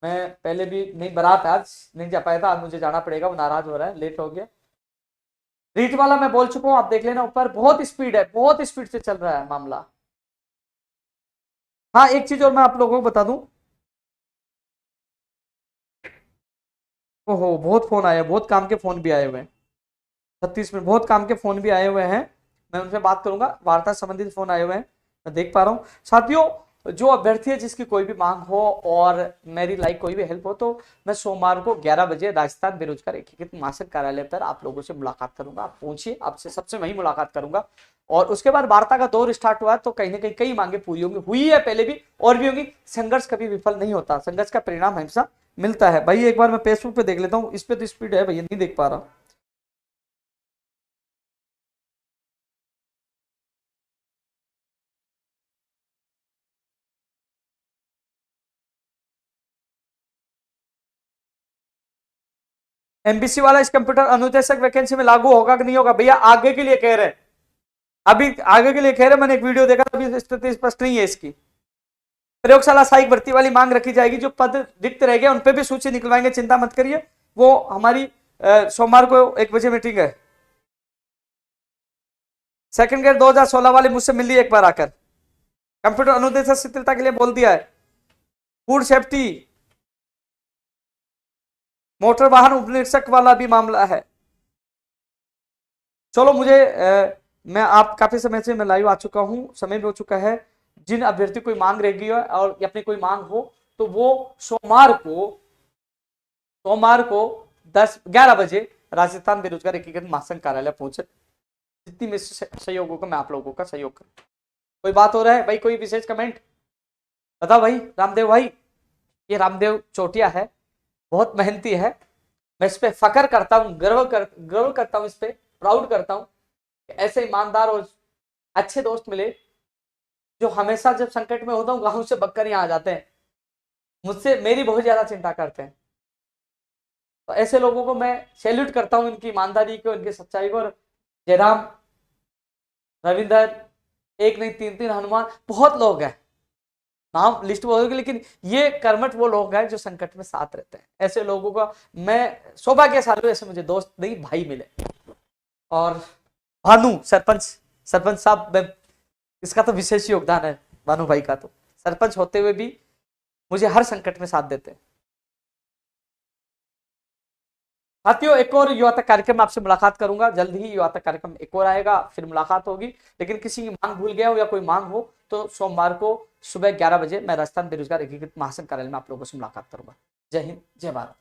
मैं पहले भी नहीं, बारात आज नहीं जा पाया था, आज मुझे जाना पड़ेगा, वो नाराज हो रहा है, लेट हो गया। रीट वाला मैं बोल चुका हूं, आप देख लेना ऊपर, बहुत स्पीड है, बहुत स्पीड से चल रहा है मामला। हाँ एक चीज और मैं आप लोगों को बता दूं, ओहो बहुत फोन आए, बहुत काम के फोन भी आए हुए हैं, 36 में बहुत काम के फोन भी आए हुए हैं, मैं उनसे बात करूंगा, वार्ता संबंधित फोन आए हुए हैं, मैं देख पा रहा हूँ। साथियों, जो अभ्यर्थी है जिसकी कोई भी मांग हो और मेरी लाइक कोई भी हेल्प हो, तो मैं सोमवार को 11 बजे राजस्थान बेरोजगार एकीकृत महासंघ कार्यालय पर आप लोगों से मुलाकात करूंगा। आप पहुंचिए, आपसे सबसे वही मुलाकात करूंगा, और उसके बाद वार्ता का दौर स्टार्ट हुआ तो कहीं ना कहीं कई मांगे पूरी होंगी, हुई है पहले भी और भी होंगी। संघर्ष कभी विफल नहीं होता, संघर्ष का परिणाम हमेशा मिलता है। भाई एक बार मैं फेसबुक पे देख लेता हूँ, इस पे तो स्पीड है भैया, नहीं देख पा रहा। एमबीसी वाला इस कंप्यूटर अनुदेशक वैकेंसी में लागू होगा कि नहीं होगा, भैया आगे के लिए कह रहे हैं, अभी आगे के लिए कह रहे हैं। मैंने एक वीडियो देखा, अभी स्थिति स्पष्ट नहीं है इसकी। प्रयोगशाला सहायक भर्ती वाली मांग रखी जाएगी, जो पद रिक्त रह गए उन पे भी सूची निकलवाएंगे, चिंता मत करिए। वो हमारी सोमवार को 1 बजे मीटिंग है। सेकंड ग्रेड 2016 वाले मुझसे मिल लिए एक बार आकर, कंप्यूटर अनुदेशक शिथिलता के लिए बोल दिया है। फूड सेफ्टी, मोटर वाहन उपनिरीक्षक वाला भी मामला है। चलो मुझे मैं आप काफी समय से मैं लाइव आ चुका हूं, समय भी हो चुका है। जिन अभ्यर्थी कोई मांग रह गई है और अपनी कोई मांग हो, तो वो सोमवार को 11 बजे राजस्थान बेरोजगार एकीकृत महासंघ कार्यालय पहुंचे। जितनी में सहयोग होगा मैं आप लोगों का सहयोग करूं। कोई बात हो रहा है भाई, कोई विशेष कमेंट बताओ भाई। रामदेव भाई, ये रामदेव चोटिया है, बहुत मेहनती है, मैं इस पे फकर करता हूँ, गर्व करता हूँ, इस पे प्राउड करता हूँ। ऐसे ईमानदार और अच्छे दोस्त मिले, जो हमेशा जब संकट में होता हूँ गांव से बककर यहाँ आ जाते हैं, मुझसे मेरी बहुत ज्यादा चिंता करते हैं। तो ऐसे लोगों को मैं सैल्यूट करता हूँ, इनकी ईमानदारी को, इनकी सच्चाई को। और जयराम, रविंदर, एक नहीं तीन तीन हनुमान, बहुत लोग हैं, नाम लिस्ट में होगी, लेकिन ये कर्मठ वो लोग हैं जो संकट में साथ रहते हैं। ऐसे लोगों का मैं सौभाग्यशाली हूं, ऐसे मुझे दोस्त नहीं भाई मिले। और भानु सरपंच, सरपंच साहब, इसका तो विशेष योगदान है भानु भाई का, तो सरपंच होते हुए भी मुझे हर संकट में साथ देते हैं। साथियों, एक और युवा तक कार्यक्रम आपसे मुलाकात करूंगा जल्द ही, युवा तक कार्यक्रम एक और आएगा, फिर मुलाकात होगी। लेकिन किसी की मांग भूल गया हो या कोई मांग हो, तो सोमवार को सुबह 11 बजे मैं राजस्थान बेरोजगार एकीकृत महासंघ कार्यालय में आप लोगों से मुलाकात करूंगा। जय हिंद, जय भारत।